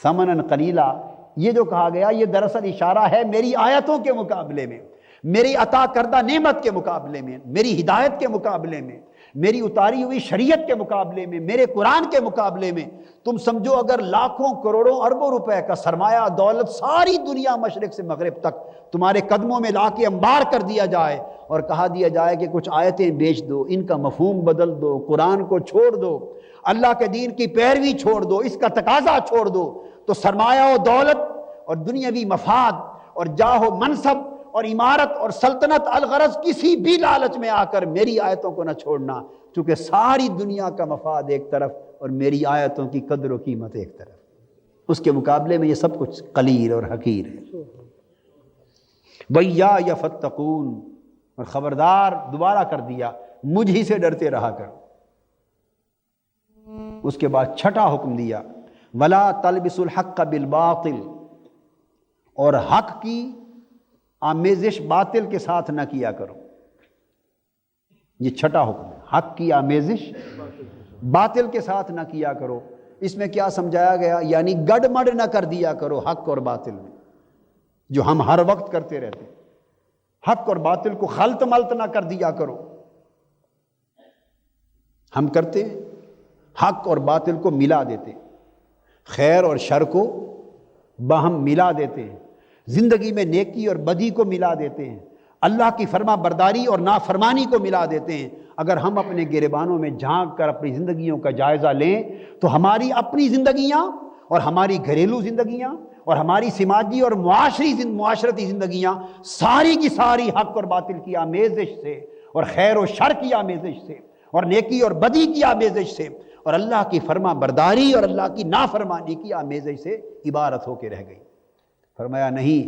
ثمناً قلیلا یہ جو کہا گیا یہ دراصل اشارہ ہے میری آیتوں کے مقابلے میں، میری عطا کردہ نعمت کے مقابلے میں، میری ہدایت کے مقابلے میں، میری اتاری ہوئی شریعت کے مقابلے میں، میرے قرآن کے مقابلے میں تم سمجھو اگر لاکھوں کروڑوں اربوں روپے کا سرمایہ دولت ساری دنیا مشرق سے مغرب تک تمہارے قدموں میں لا کے انبار کر دیا جائے اور کہا دیا جائے کہ کچھ آیتیں بیچ دو، ان کا مفہوم بدل دو، قرآن کو چھوڑ دو، اللہ کے دین کی پیروی چھوڑ دو، اس کا تقاضا چھوڑ دو، تو سرمایہ و دولت اور دنیاوی مفاد اور جاہ و منصب اور عمارت اور سلطنت الغرض کسی بھی لالچ میں آ کر میری آیتوں کو نہ چھوڑنا، چونکہ ساری دنیا کا مفاد ایک طرف اور میری آیتوں کی قدر و قیمت ایک طرف، اس کے مقابلے میں یہ سب کچھ قلیل اور حقیر ہے۔ وَإِيَّايَ فَاتَّقُونَ، اور خبردار دوبارہ کر دیا مجھ ہی سے ڈرتے رہا کر۔ اس کے بعد چھٹا حکم دیا وَلَا تَلْبِسُوا الْحَقَّ بِالْبَاطِلِ، اور حق کی آمیزش باطل کے ساتھ نہ کیا کرو۔ یہ چھٹا حکم ہے، حق کی آمیزش باطل کے ساتھ نہ کیا کرو۔ اس میں کیا سمجھایا گیا؟ یعنی گڑ مڑ نہ کر دیا کرو حق اور باطل میں، جو ہم ہر وقت کرتے رہتے ہیں۔ حق اور باطل کو خلط ملط نہ کر دیا کرو۔ ہم کرتے ہیں حق اور باطل کو ملا دیتے ہیں، خیر اور شر کو باہم ملا دیتے ہیں، زندگی میں نیکی اور بدی کو ملا دیتے ہیں، اللہ کی فرما برداری اور نافرمانی کو ملا دیتے ہیں۔ اگر ہم اپنے گریبانوں میں جھانک کر اپنی زندگیوں کا جائزہ لیں تو ہماری اپنی زندگیاں اور ہماری گھریلو زندگیاں اور ہماری سماجی اور معاشرتی زندگیاں ساری کی ساری حق اور باطل کی آمیزش سے اور خیر و شر کی آمیزش سے اور نیکی اور بدی کی آمیزش سے اور اللہ کی فرما برداری اور اللہ کی نافرمانی کی آمیزش سے عبارت ہو کے رہ گئی۔ فرمایا نہیں،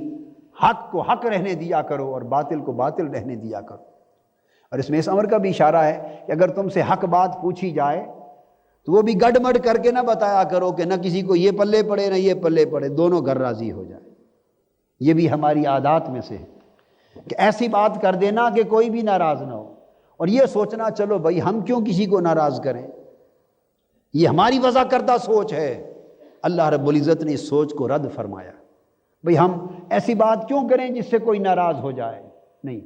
حق کو حق رہنے دیا کرو اور باطل کو باطل رہنے دیا کرو۔ اور اس میں اس امر کا بھی اشارہ ہے کہ اگر تم سے حق بات پوچھی جائے تو وہ بھی گڑ مڑ کر کے نہ بتایا کرو کہ نہ کسی کو یہ پلے پڑے نہ یہ پلے پڑے، دونوں گھر راضی ہو جائے۔ یہ بھی ہماری عادات میں سے ہے کہ ایسی بات کر دینا کہ کوئی بھی ناراض نہ ہو، اور یہ سوچنا چلو بھائی ہم کیوں کسی کو ناراض کریں، یہ ہماری وضع کردہ سوچ ہے۔ اللہ رب العزت نے اس سوچ کو رد فرمایا، بھئی ہم ایسی بات کیوں کریں جس سے کوئی ناراض ہو جائے، نہیں۔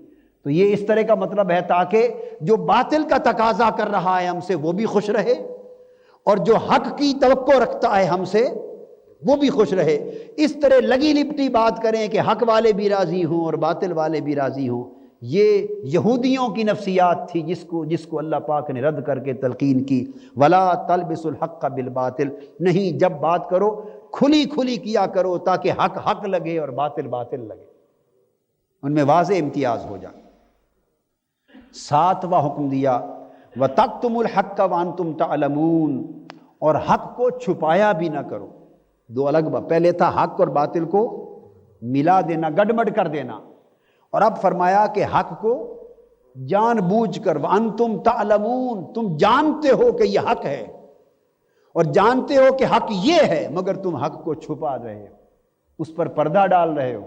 تو یہ اس طرح کا مطلب ہے تاکہ جو باطل کا تقاضا کر رہا ہے ہم سے وہ بھی خوش رہے، اور جو حق کی توقع رکھتا ہے ہم سے وہ بھی خوش رہے۔ اس طرح لگی لپٹی بات کریں کہ حق والے بھی راضی ہوں اور باطل والے بھی راضی ہوں، یہ یہودیوں کی نفسیات تھی جس کو اللہ پاک نے رد کر کے تلقین کی، وَلَا تَلْبِسُوا الْحَقَّ بِالْبَاطِلِ، نہیں، جب بات کرو کھلی کھلی کیا کرو تاکہ حق حق لگے اور باطل باطل لگے، ان میں واضح امتیاز ہو جائے۔ ساتواں حکم دیا وَتَكْتُمُوا الْحَقَّ وَأَنْتُمْ تَعْلَمُونَ، اور حق کو چھپایا بھی نہ کرو۔ دو الگ بات، پہلے تھا حق اور باطل کو ملا دینا، گڑمڑ کر دینا، اور اب فرمایا کہ حق کو جان بوجھ کر وَأَنْتُمْ تَعْلَمُونَ، تم جانتے ہو کہ یہ حق ہے اور جانتے ہو کہ حق یہ ہے، مگر تم حق کو چھپا رہے ہو، اس پر پردہ ڈال رہے ہو،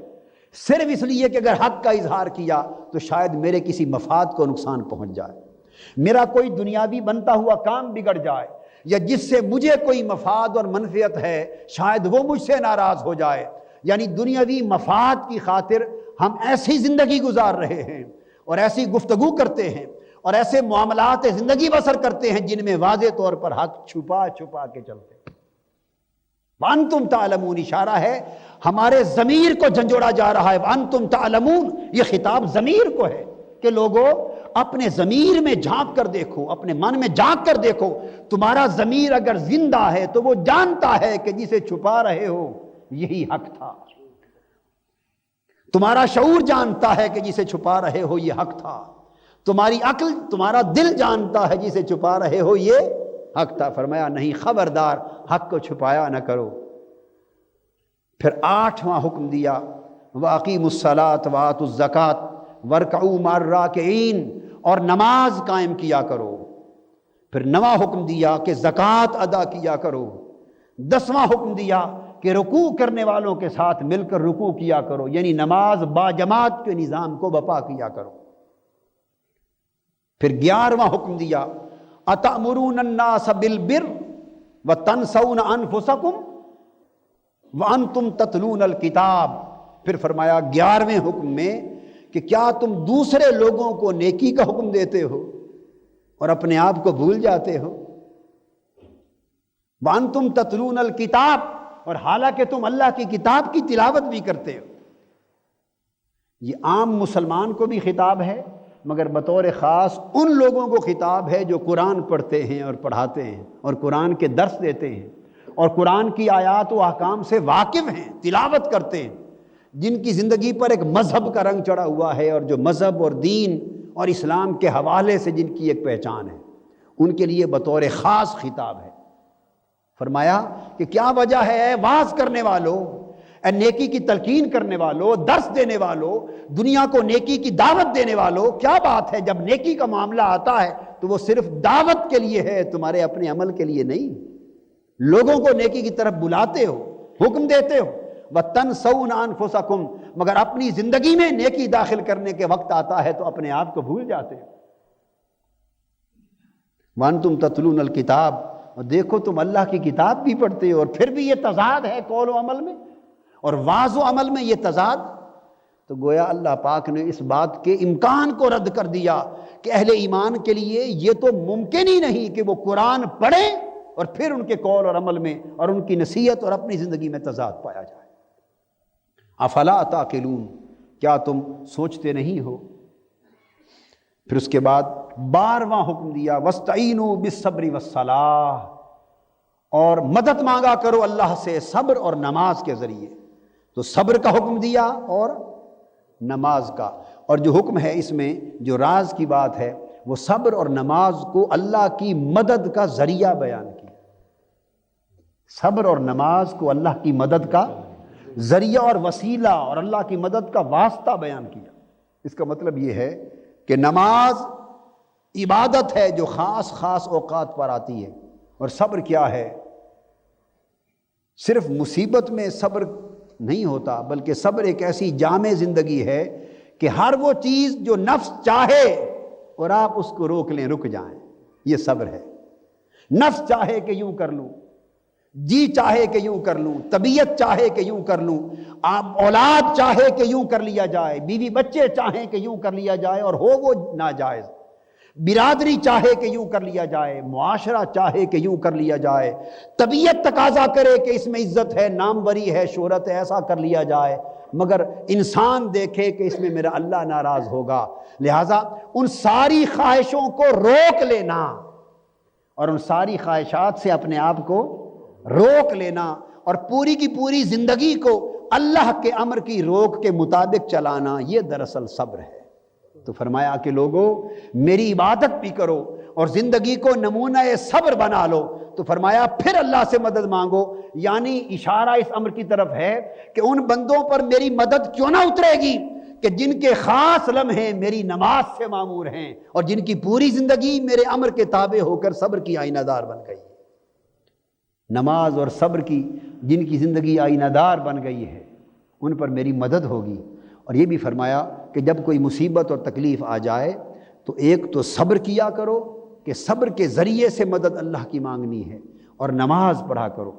صرف اس لیے کہ اگر حق کا اظہار کیا تو شاید میرے کسی مفاد کو نقصان پہنچ جائے، میرا کوئی دنیاوی بنتا ہوا کام بگڑ جائے، یا جس سے مجھے کوئی مفاد اور منفعت ہے شاید وہ مجھ سے ناراض ہو جائے۔ یعنی دنیاوی مفاد کی خاطر ہم ایسی زندگی گزار رہے ہیں اور ایسی گفتگو کرتے ہیں اور ایسے معاملات زندگی بسر کرتے ہیں جن میں واضح طور پر حق چھپا چھپا کے چلتے ہیں۔ وَأَنْتُمْ تَعْلَمُونَ اشارہ ہے ہمارے ضمیر کو جھنجھوڑا جا رہا ہے، وَأَنْتُمْ تَعْلَمُونَ، یہ خطاب ضمیر کو ہے کہ لوگوں اپنے ضمیر میں جھانک کر دیکھو، اپنے من میں جھانک کر دیکھو، تمہارا ضمیر اگر زندہ ہے تو وہ جانتا ہے کہ جسے چھپا رہے ہو یہی حق تھا، تمہارا شعور جانتا ہے کہ جسے چھپا رہے ہو یہ حق تھا، تمہاری عقل، تمہارا دل جانتا ہے جسے چھپا رہے ہو یہ حق تھا۔ فرمایا نہیں، خبردار حق کو چھپایا نہ کرو۔ پھر 8واں حکم دیا، وَأَقِیمُوا الصَّلَاةَ وَآتُوا الزَّکَاةَ وَارْکَعُوا مَعَ الرَّاکِعِینَ، اور نماز قائم کیا کرو۔ پھر 9واں حکم دیا کہ زکوٰۃ ادا کیا کرو۔ 10واں حکم دیا کہ رکوع کرنے والوں کے ساتھ مل کر رکوع کیا کرو، یعنی نماز با جماعت کے نظام کو بپا کیا کرو۔ پھر 11واں حکم دیا، اَتَأْمُرُونَ النَّاسَ بِالْبِرِّ وَتَنْسَوْنَ أَنفُسَكُمْ وَأَنْتُمْ تَتْلُونَ الْكِتَابَ۔ پھر فرمایا 11ویں حکم میں کہ کیا تم دوسرے لوگوں کو نیکی کا حکم دیتے ہو اور اپنے آپ کو بھول جاتے ہو؟ وَأَنْتُمْ تَتْلُونَ الْكِتَابَ، اور حالانکہ تم اللہ کی کتاب کی تلاوت بھی کرتے ہو۔ یہ عام مسلمان کو بھی خطاب ہے، مگر بطور خاص ان لوگوں کو خطاب ہے جو قرآن پڑھتے ہیں اور پڑھاتے ہیں اور قرآن کے درس دیتے ہیں اور قرآن کی آیات و احکام سے واقف ہیں، تلاوت کرتے ہیں، جن کی زندگی پر ایک مذہب کا رنگ چڑھا ہوا ہے، اور جو مذہب اور دین اور اسلام کے حوالے سے جن کی ایک پہچان ہے، ان کے لیے بطور خاص خطاب ہے۔ فرمایا کہ کیا وجہ ہے اے واعظ کرنے والوں، اے نیکی کی تلقین کرنے والوں، درس دینے والوں، دنیا کو نیکی کی دعوت دینے والوں، کیا بات ہے جب نیکی کا معاملہ آتا ہے تو وہ صرف دعوت کے لیے ہے، تمہارے اپنے عمل کے لیے نہیں؟ لوگوں کو نیکی کی طرف بلاتے ہو، حکم دیتے ہو، وَتَنْسَوْنَ أَنفُسَكُمْ، مگر اپنی زندگی میں نیکی داخل کرنے کے وقت آتا ہے تو اپنے آپ کو بھول جاتے ہو۔ وَأَنْتُمْ تَتْلُونَ الْكِتَابَ، اور دیکھو تم اللہ کی کتاب بھی پڑھتے ہو، اور پھر بھی یہ تضاد ہے قول و عمل میں، اور واعظ و عمل میں یہ تضاد۔ تو گویا اللہ پاک نے اس بات کے امکان کو رد کر دیا کہ اہل ایمان کے لیے یہ تو ممکن ہی نہیں کہ وہ قرآن پڑھیں اور پھر ان کے قول اور عمل میں اور ان کی نصیحت اور اپنی زندگی میں تضاد پایا جائے۔ افلا تعقلون، کیا تم سوچتے نہیں ہو؟ پھر اس کے بعد 12واں حکم دیا، وَاسْتَعِینُوا بِالصَّبْرِ وَالصَّلَاةِ، اور مدد مانگا کرو اللہ سے صبر اور نماز کے ذریعے۔ تو صبر کا حکم دیا اور نماز کا، اور جو حکم ہے اس میں جو راز کی بات ہے وہ صبر اور نماز کو اللہ کی مدد کا ذریعہ بیان کیا۔ صبر اور نماز کو اللہ کی مدد کا ذریعہ اور وسیلہ اور اللہ کی مدد کا واسطہ بیان کیا۔ اس کا مطلب یہ ہے کہ نماز عبادت ہے جو خاص خاص اوقات پر آتی ہے، اور صبر کیا ہے؟ صرف مصیبت میں صبر نہیں ہوتا، بلکہ صبر ایک ایسی جامع زندگی ہے کہ ہر وہ چیز جو نفس چاہے اور آپ اس کو روک لیں، رک جائیں، یہ صبر ہے۔ نفس چاہے کہ یوں کر لوں، جی چاہے کہ یوں کر لوں، طبیعت چاہے کہ یوں کر لوں، آپ اولاد چاہے کہ یوں کر لیا جائے، بیوی بچے چاہیں کہ یوں کر لیا جائے اور ہو وہ ناجائز، برادری چاہے کہ یوں کر لیا جائے، معاشرہ چاہے کہ یوں کر لیا جائے، طبیعت تقاضا کرے کہ اس میں عزت ہے، ناموری ہے، شہرت ہے، ایسا کر لیا جائے، مگر انسان دیکھے کہ اس میں میرا اللہ ناراض ہوگا، لہٰذا ان ساری خواہشوں کو روک لینا اور ان ساری خواہشات سے اپنے آپ کو روک لینا اور پوری کی پوری زندگی کو اللہ کے امر کی روک کے مطابق چلانا، یہ دراصل صبر ہے۔ تو فرمایا کہ لوگوں میری عبادت بھی کرو اور زندگی کو نمونہ صبر بنا لو۔ تو فرمایا پھر اللہ سے مدد مانگو، یعنی اشارہ اس امر کی طرف ہے کہ ان بندوں پر میری مدد کیوں نہ اترے گی کہ جن کے خاص لمحے میری نماز سے معمور ہیں اور جن کی پوری زندگی میرے امر کے تابع ہو کر صبر کی آئینہ دار بن گئی ہے۔ نماز اور صبر کی جن کی زندگی آئینہ دار بن گئی ہے ان پر میری مدد ہوگی۔ اور یہ بھی فرمایا کہ جب کوئی مصیبت اور تکلیف آ جائے تو ایک تو صبر کیا کرو کہ صبر کے ذریعے سے مدد اللہ کی مانگنی ہے، اور نماز پڑھا کرو۔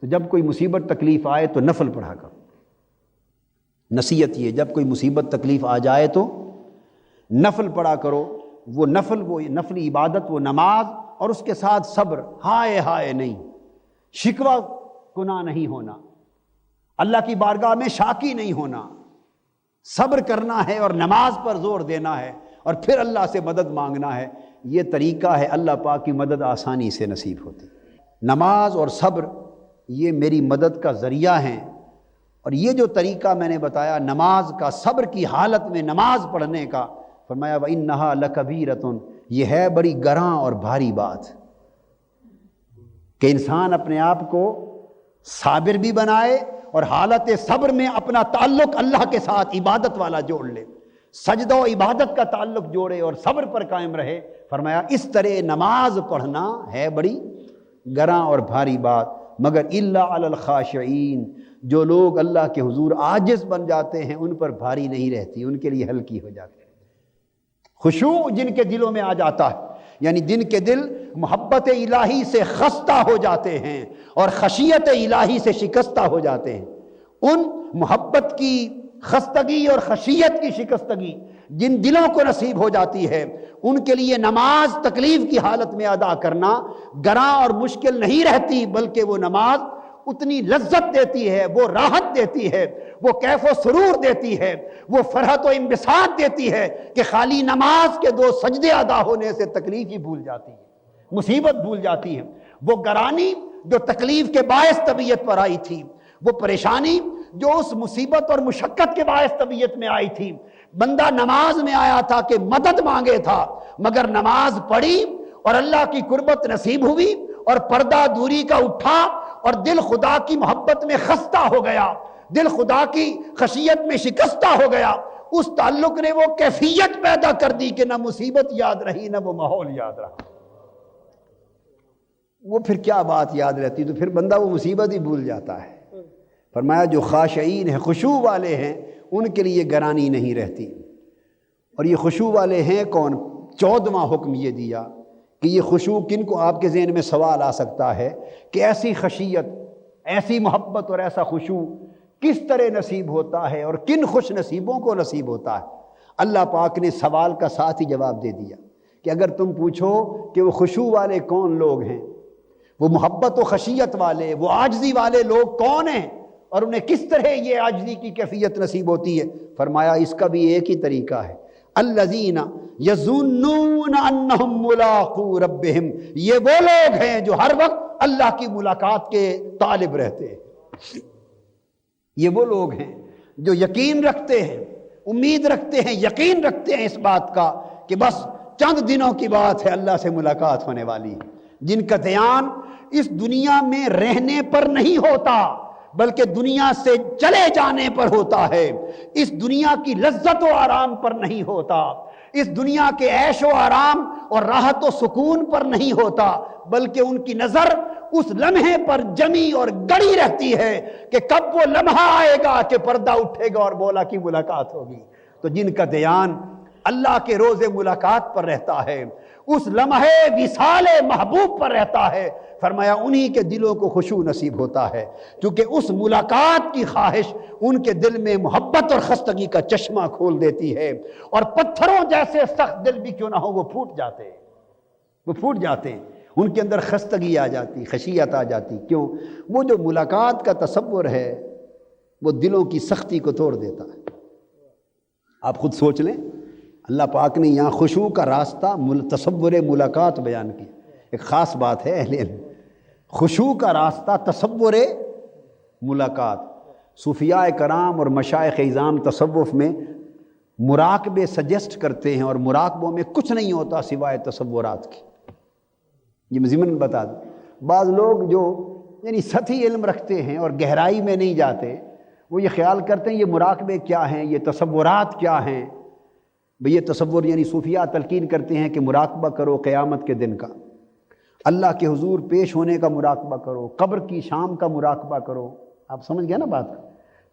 تو جب کوئی مصیبت تکلیف آئے تو نفل پڑھا کرو۔ نصیحت یہ، جب کوئی مصیبت تکلیف آ جائے تو نفل پڑھا کرو، وہ نفلی عبادت، وہ نماز، اور اس کے ساتھ صبر، ہائے ہائے نہیں، شکوہ گناہ نہیں ہونا، اللہ کی بارگاہ میں شاکی نہیں ہونا، صبر کرنا ہے اور نماز پر زور دینا ہے اور پھر اللہ سے مدد مانگنا ہے۔ یہ طریقہ ہے، اللہ پاک کی مدد آسانی سے نصیب ہوتی۔ نماز اور صبر یہ میری مدد کا ذریعہ ہیں اور یہ جو طریقہ میں نے بتایا نماز کا، صبر کی حالت میں نماز پڑھنے کا، فرمایا وَإِنَّهَا لَكَبِيرَةٌ، یہ ہے بڑی گراں اور بھاری بات کہ انسان اپنے آپ کو صابر بھی بنائے اور حالت صبر میں اپنا تعلق اللہ کے ساتھ عبادت والا جوڑ لے، سجدہ و عبادت کا تعلق جوڑے اور صبر پر قائم رہے۔ فرمایا اس طرح نماز پڑھنا ہے بڑی گراں اور بھاری بات، مگر الا علی الخاشعین، جو لوگ اللہ کے حضور عاجز بن جاتے ہیں ان پر بھاری نہیں رہتی، ان کے لیے ہلکی ہو جاتی ہے۔ خشوع جن کے دلوں میں آ جاتا ہے، یعنی جن کے دل محبت الہی سے خستہ ہو جاتے ہیں اور خشیت الہی سے شکستہ ہو جاتے ہیں، ان محبت کی خستگی اور خشیت کی شکستگی جن دلوں کو نصیب ہو جاتی ہے، ان کے لیے نماز تکلیف کی حالت میں ادا کرنا گراں اور مشکل نہیں رہتی، بلکہ وہ نماز اتنی لذت دیتی ہے، وہ راحت دیتی ہے، وہ کیف و سرور دیتی ہے، وہ فرحت و انبساط دیتی ہے کہ خالی نماز کے 2 سجدے ادا ہونے سے تکلیف ہی بھول جاتی ہے، مصیبت بھول جاتی ہے۔ وہ گرانی جو تکلیف کے باعث طبیعت پر آئی تھی، وہ پریشانی جو اس مصیبت اور مشقت کے باعث طبیعت میں آئی تھی، بندہ نماز میں آیا تھا کہ مدد مانگے تھا، مگر نماز پڑھی اور اللہ کی قربت نصیب ہوئی اور پردہ دوری کا اٹھا اور دل خدا کی محبت میں خستہ ہو گیا، دل خدا کی خشیت میں شکستہ ہو گیا، اس تعلق نے وہ کیفیت پیدا کر دی کہ نہ مصیبت یاد رہی نہ وہ ماحول یاد رہا۔ وہ پھر کیا بات یاد رہتی، تو پھر بندہ وہ مصیبت ہی بھول جاتا ہے۔ فرمایا جو خاشعین ہیں، خشوع والے ہیں، ان کے لیے گرانی نہیں رہتی۔ اور یہ خشوع والے ہیں کون؟ 14واں حکم یہ دیا کہ یہ خشوع کن کو، آپ کے ذہن میں سوال آ سکتا ہے کہ ایسی خشیت، ایسی محبت اور ایسا خشوع کس طرح نصیب ہوتا ہے اور کن خوش نصیبوں کو نصیب ہوتا ہے؟ اللہ پاک نے سوال کا ساتھ ہی جواب دے دیا کہ اگر تم پوچھو کہ وہ خشوع والے کون لوگ ہیں، وہ محبت و خشیت والے، وہ عاجزی والے لوگ کون ہیں اور انہیں کس طرح یہ عاجزی کی کیفیت نصیب ہوتی ہے، فرمایا اس کا بھی ایک ہی طریقہ ہے، الذین یظنون انہم ملاقو ربہم، یہ وہ لوگ ہیں جو ہر وقت اللہ کی ملاقات کے طالب رہتے ہیں، یہ وہ لوگ ہیں جو یقین رکھتے ہیں، امید رکھتے ہیں، یقین رکھتے ہیں اس بات کا کہ بس چند دنوں کی بات ہے اللہ سے ملاقات ہونے والی ہے، جن کا دھیان اس دنیا میں رہنے پر نہیں ہوتا بلکہ دنیا سے چلے جانے پر ہوتا ہے، اس دنیا کی لذت و آرام پر نہیں ہوتا، اس دنیا کے عیش و آرام اور راحت و سکون پر نہیں ہوتا، بلکہ ان کی نظر اس لمحے پر جمی اور گڑی رہتی ہے کہ کب وہ لمحہ آئے گا کہ پردہ اٹھے گا اور مولا کی ملاقات ہوگی۔ تو جن کا دھیان اللہ کے روز ملاقات پر رہتا ہے، اس لمحے وصال محبوب پر رہتا ہے، فرمایا انہی کے دلوں کو خشوع نصیب ہوتا ہے، کیونکہ اس ملاقات کی خواہش ان کے دل میں محبت اور خستگی کا چشمہ کھول دیتی ہے، اور پتھروں جیسے سخت دل بھی کیوں نہ ہو وہ پھوٹ جاتے ہیں، ان کے اندر خستگی آ جاتی، خشیت آ جاتی۔ کیوں؟ وہ جو ملاقات کا تصور ہے وہ دلوں کی سختی کو توڑ دیتا ہے۔ آپ خود سوچ لیں، اللہ پاک نے یہاں خشوع کا راستہ تصور ملاقات بیان کیا، ایک خاص بات ہے اہل علم، خشوع کا راستہ تصور ملاقات۔ صوفیاء کرام اور مشائخ اعظام تصوف میں مراقبے سجیسٹ کرتے ہیں، اور مراقبوں میں کچھ نہیں ہوتا سوائے تصورات کی۔ یہ ضمن بتا دوں، بعض لوگ جو یعنی سطحی علم رکھتے ہیں اور گہرائی میں نہیں جاتے، وہ یہ خیال کرتے ہیں یہ مراقبے کیا ہیں، یہ تصورات کیا ہیں۔ بھئی یہ تصور یعنی صوفیاء تلقین کرتے ہیں کہ مراقبہ کرو قیامت کے دن کا، اللہ کے حضور پیش ہونے کا مراقبہ کرو، قبر کی شام کا مراقبہ کرو۔ آپ سمجھ گئے نا بات؟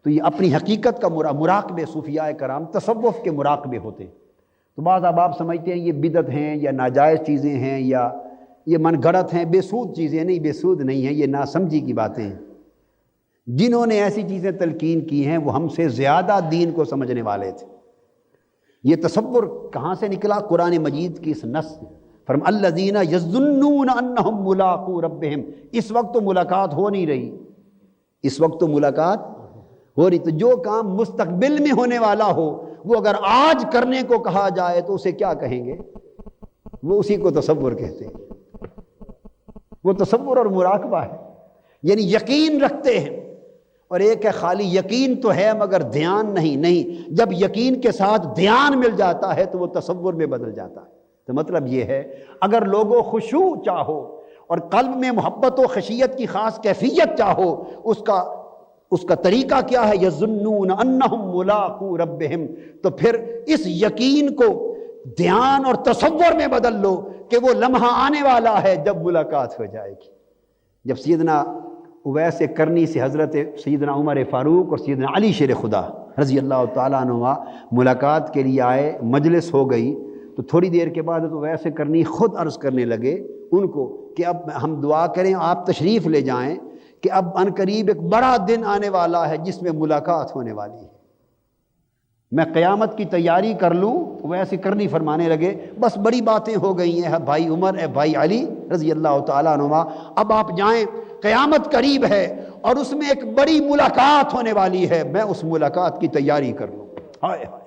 تو یہ اپنی حقیقت کا مراقبے صوفیاء کرام تصوف کے مراقبے ہوتے ہیں۔ تو بعض اب آپ سمجھتے ہیں یہ بدعت ہیں یا ناجائز چیزیں ہیں یا یہ من گھڑت ہیں، بے سود چیزیں، نہیں، بے سود نہیں ہیں، یہ ناسمجھی کی باتیں ہیں۔ جنہوں نے ایسی چیزیں تلقین کی ہیں وہ ہم سے زیادہ دین کو سمجھنے والے تھے۔ یہ تصور کہاں سے نکلا؟ قرآن مجید کی اس نص سے، فرمایا الذین یظنون انہم ملاقو ربہم۔ اس وقت تو ملاقات ہو نہیں رہی، اس وقت تو ملاقات ہو رہی، تو جو کام مستقبل میں ہونے والا ہو وہ اگر آج کرنے کو کہا جائے تو اسے کیا کہیں گے؟ وہ اسی کو تصور کہتے ہیں۔ وہ تصور اور مراقبہ ہے، یعنی یقین رکھتے ہیں اور ایک ہے خالی یقین تو ہے مگر دھیان نہیں۔ جب یقین کے ساتھ دھیان مل جاتا ہے تو وہ تصور میں بدل جاتا ہے۔ تو مطلب یہ ہے اگر لوگوں خشوع چاہو اور قلب میں محبت و خشیت کی خاص کیفیت چاہو، اس کا طریقہ کیا ہے؟ یظنون انہم ملاقو ربہم، تو پھر اس یقین کو دھیان اور تصور میں بدل لو کہ وہ لمحہ آنے والا ہے جب ملاقات ہو جائے گی۔ جب سیدنا اویس کرنی سے حضرت سیدنا عمر فاروق اور سیدنا علی شیر خدا رضی اللہ تعالیٰ عنہ ملاقات کے لیے آئے، مجلس ہو گئی، تو تھوڑی دیر کے بعد اویس کرنی خود عرض کرنے لگے ان کو کہ اب ہم دعا کریں، آپ تشریف لے جائیں کہ اب ان قریب ایک بڑا دن آنے والا ہے جس میں ملاقات ہونے والی ہے، میں قیامت کی تیاری کر لوں۔ ویسے کرنی فرمانے لگے بس بڑی باتیں ہو گئی ہیں بھائی عمر، اے بھائی علی رضی اللہ تعالیٰ عنہ، اب آپ جائیں، قیامت قریب ہے اور اس میں ایک بڑی ملاقات ہونے والی ہے، میں اس ملاقات کی تیاری کر لوں۔ ہائے ہائے،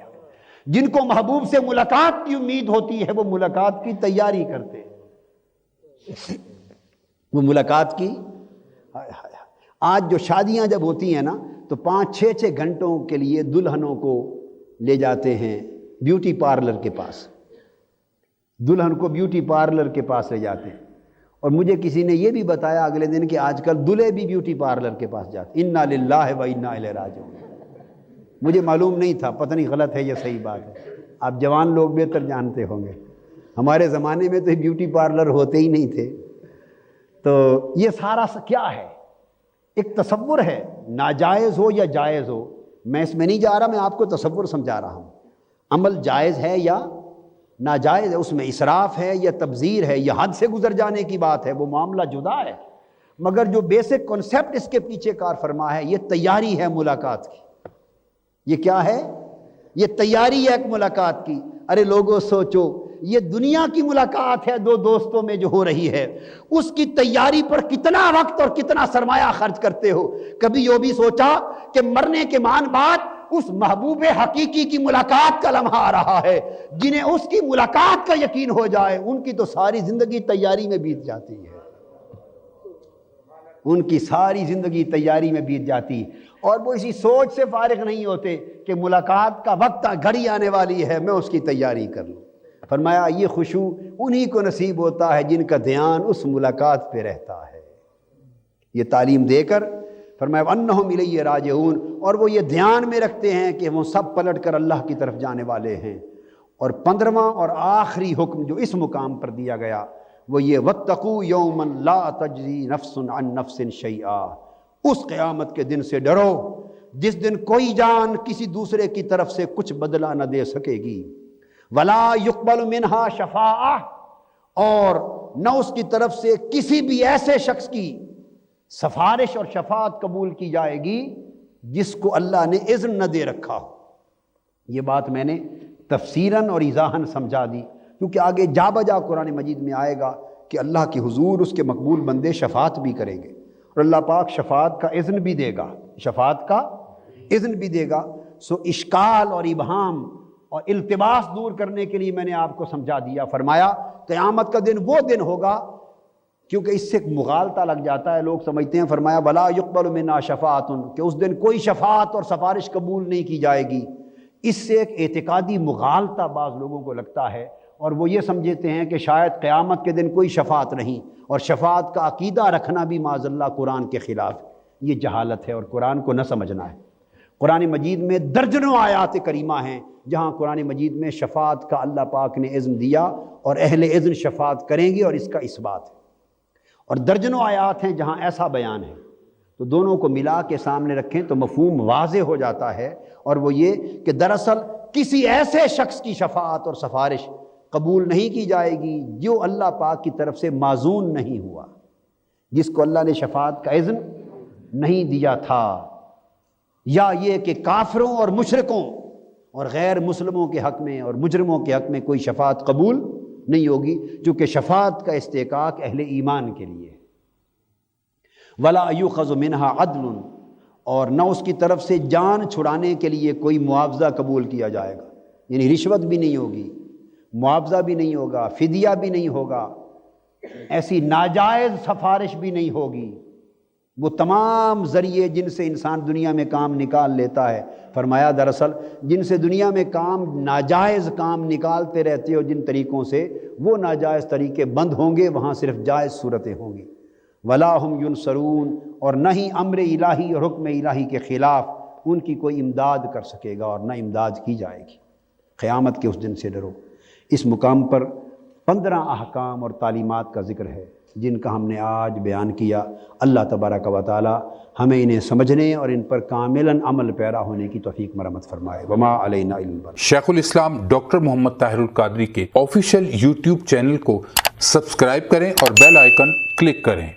جن کو محبوب سے ملاقات کی امید ہوتی ہے وہ ملاقات کی تیاری کرتے ہیں، وہ ملاقات کی۔ آج جو شادیاں جب ہوتی ہیں نا تو 5-6 گھنٹوں کے لیے دلہنوں کو لے جاتے ہیں بیوٹی پارلر کے پاس، دلہن کو بیوٹی پارلر کے پاس لے جاتے ہیں، اور مجھے کسی نے یہ بھی بتایا اگلے دن کہ آج کل دلہے بھی بیوٹی پارلر کے پاس جاتے ہیں۔ انا للہ و انا الیہ راجعون۔ مجھے معلوم نہیں تھا، پتہ نہیں غلط ہے یا صحیح بات ہے، آپ جوان لوگ بہتر جانتے ہوں گے، ہمارے زمانے میں تو بیوٹی پارلر ہوتے ہی نہیں تھے۔ تو یہ سارا کیا ہے؟ ایک تصور ہے، ناجائز ہو یا جائز ہو، میں اس میں نہیں جا رہا، میں آپ کو تصور سمجھا رہا ہوں۔ عمل جائز ہے یا ناجائز ہے، اس میں اسراف ہے یا تبذیر ہے یا حد سے گزر جانے کی بات ہے، وہ معاملہ جدا ہے، مگر جو بیسک کنسیپٹ اس کے پیچھے کار فرما ہے، یہ تیاری ہے ملاقات کی۔ یہ کیا ہے؟ یہ تیاری ہے ایک ملاقات کی۔ ارے لوگوں سوچو، یہ دنیا کی ملاقات ہے دو دوستوں میں جو ہو رہی ہے، اس کی تیاری پر کتنا وقت اور کتنا سرمایہ خرچ کرتے ہو؟ کبھی یہ بھی سوچا کہ مرنے کے بعد اس محبوب حقیقی کی ملاقات کا لمحہ آ رہا ہے، جنہیں اس کی ملاقات کا یقین ہو جائے ان کی تو ساری زندگی تیاری میں بیت جاتی ہے، ان کی ساری زندگی تیاری میں بیت جاتی، اور وہ اسی سوچ سے فارغ نہیں ہوتے کہ ملاقات کا وقت گھڑی آنے والی ہے، میں اس کی تیاری کر لوں۔ فرمایا یہ خشوع انہی کو نصیب ہوتا ہے جن کا دھیان اس ملاقات پہ رہتا ہے۔ یہ تعلیم دے کر فرمایا وَأَنَّهُمْ إِلَيَّ رَاجِعُونَ، اور وہ یہ دھیان میں رکھتے ہیں کہ وہ سب پلٹ کر اللہ کی طرف جانے والے ہیں۔ اور 15واں اور آخری حکم جو اس مقام پر دیا گیا وہ یہ وَاتَّقُوا يَوْمًا لَا تَجْزِي نَفْسٌ عَن نَفْسٍ شَيْئًا، اس قیامت کے دن سے ڈرو جس دن کوئی جان کسی دوسرے کی طرف سے کچھ بدلہ نہ دے سکے گی، وَلَا يُقْبَلُ مِنْهَا شَفَاعَةٌ، اور نہ اس کی طرف سے کسی بھی ایسے شخص کی سفارش اور شفاعت قبول کی جائے گی جس کو اللہ نے اذن نہ دے رکھا ہو۔ یہ بات میں نے تفسیراً اور ایضاحاً سمجھا دی، کیونکہ آگے جا بجا قرآن مجید میں آئے گا کہ اللہ کے حضور اس کے مقبول بندے شفاعت بھی کریں گے، اور اللہ پاک شفاعت کا اذن بھی دے گا، شفاعت کا اذن بھی دے گا۔ سو اشکال اور ابہام اور التباس دور کرنے کے لیے میں نے آپ کو سمجھا دیا۔ فرمایا قیامت کا دن وہ دن ہوگا، کیونکہ اس سے مغالطہ لگ جاتا ہے، لوگ سمجھتے ہیں، فرمایا وَلَا يُقْبَلُ مِنَّا شَفَاعَةٌ، کہ اس دن کوئی شفاعت اور سفارش قبول نہیں کی جائے گی۔ اس سے ایک اعتقادی مغالطہ بعض لوگوں کو لگتا ہے، اور وہ یہ سمجھتے ہیں کہ شاید قیامت کے دن کوئی شفاعت نہیں، اور شفاعت کا عقیدہ رکھنا بھی معاذ اللہ قرآن کے خلاف ہے۔ یہ جہالت ہے اور قرآن کو نہ سمجھنا ہے۔ قرآن مجید میں درجنوں آیات کریمہ ہیں جہاں قرآن مجید میں شفاعت کا اللہ پاک نے اذن دیا اور اہل اذن شفاعت کریں گے، اور اس کا اثبات ہے، اور درجنوں آیات ہیں جہاں ایسا بیان ہے۔ تو دونوں کو ملا کے سامنے رکھیں تو مفہوم واضح ہو جاتا ہے، اور وہ یہ کہ دراصل کسی ایسے شخص کی شفاعت اور سفارش قبول نہیں کی جائے گی جو اللہ پاک کی طرف سے معزون نہیں ہوا، جس کو اللہ نے شفاعت کا اذن نہیں دیا تھا، یا یہ کہ کافروں اور مشرکوں اور غیر مسلموں کے حق میں اور مجرموں کے حق میں کوئی شفاعت قبول نہیں ہوگی، چونکہ شفاعت کا استحقاق اہل ایمان کے لیے۔ وَلَا يُؤْخَذُ مِنْهَا عَدْلٌ، اور نہ اس کی طرف سے جان چھڑانے کے لیے کوئی معاوضہ قبول کیا جائے گا، یعنی رشوت بھی نہیں ہوگی، معاوضہ بھی نہیں ہوگا، فدیہ بھی نہیں ہوگا، ایسی ناجائز سفارش بھی نہیں ہوگی، وہ تمام ذریعے جن سے انسان دنیا میں کام نکال لیتا ہے، فرمایا دراصل جن سے دنیا میں کام ناجائز کام نکالتے رہتے ہو جن طریقوں سے، وہ ناجائز طریقے بند ہوں گے، وہاں صرف جائز صورتیں ہوں گی۔ ولا ہم ینصرون، اور نہ ہی امر الہی اور حکم الہی کے خلاف ان کی کوئی امداد کر سکے گا اور نہ امداد کی جائے گی۔ قیامت کے اس دن سے ڈرو۔ اس مقام پر 15 احکام اور تعلیمات کا ذکر ہے جن کا ہم نے آج بیان کیا۔ اللہ تبارک و تعالی ہمیں انہیں سمجھنے اور ان پر کاملاً عمل پیرا ہونے کی توفیق مرحمت فرمائے۔ وما علینا الا البلاغ۔ شیخ الاسلام ڈاکٹر محمد طاہر القادری کے آفیشیل یوٹیوب چینل کو سبسکرائب کریں اور بیل آئیکن کلک کریں۔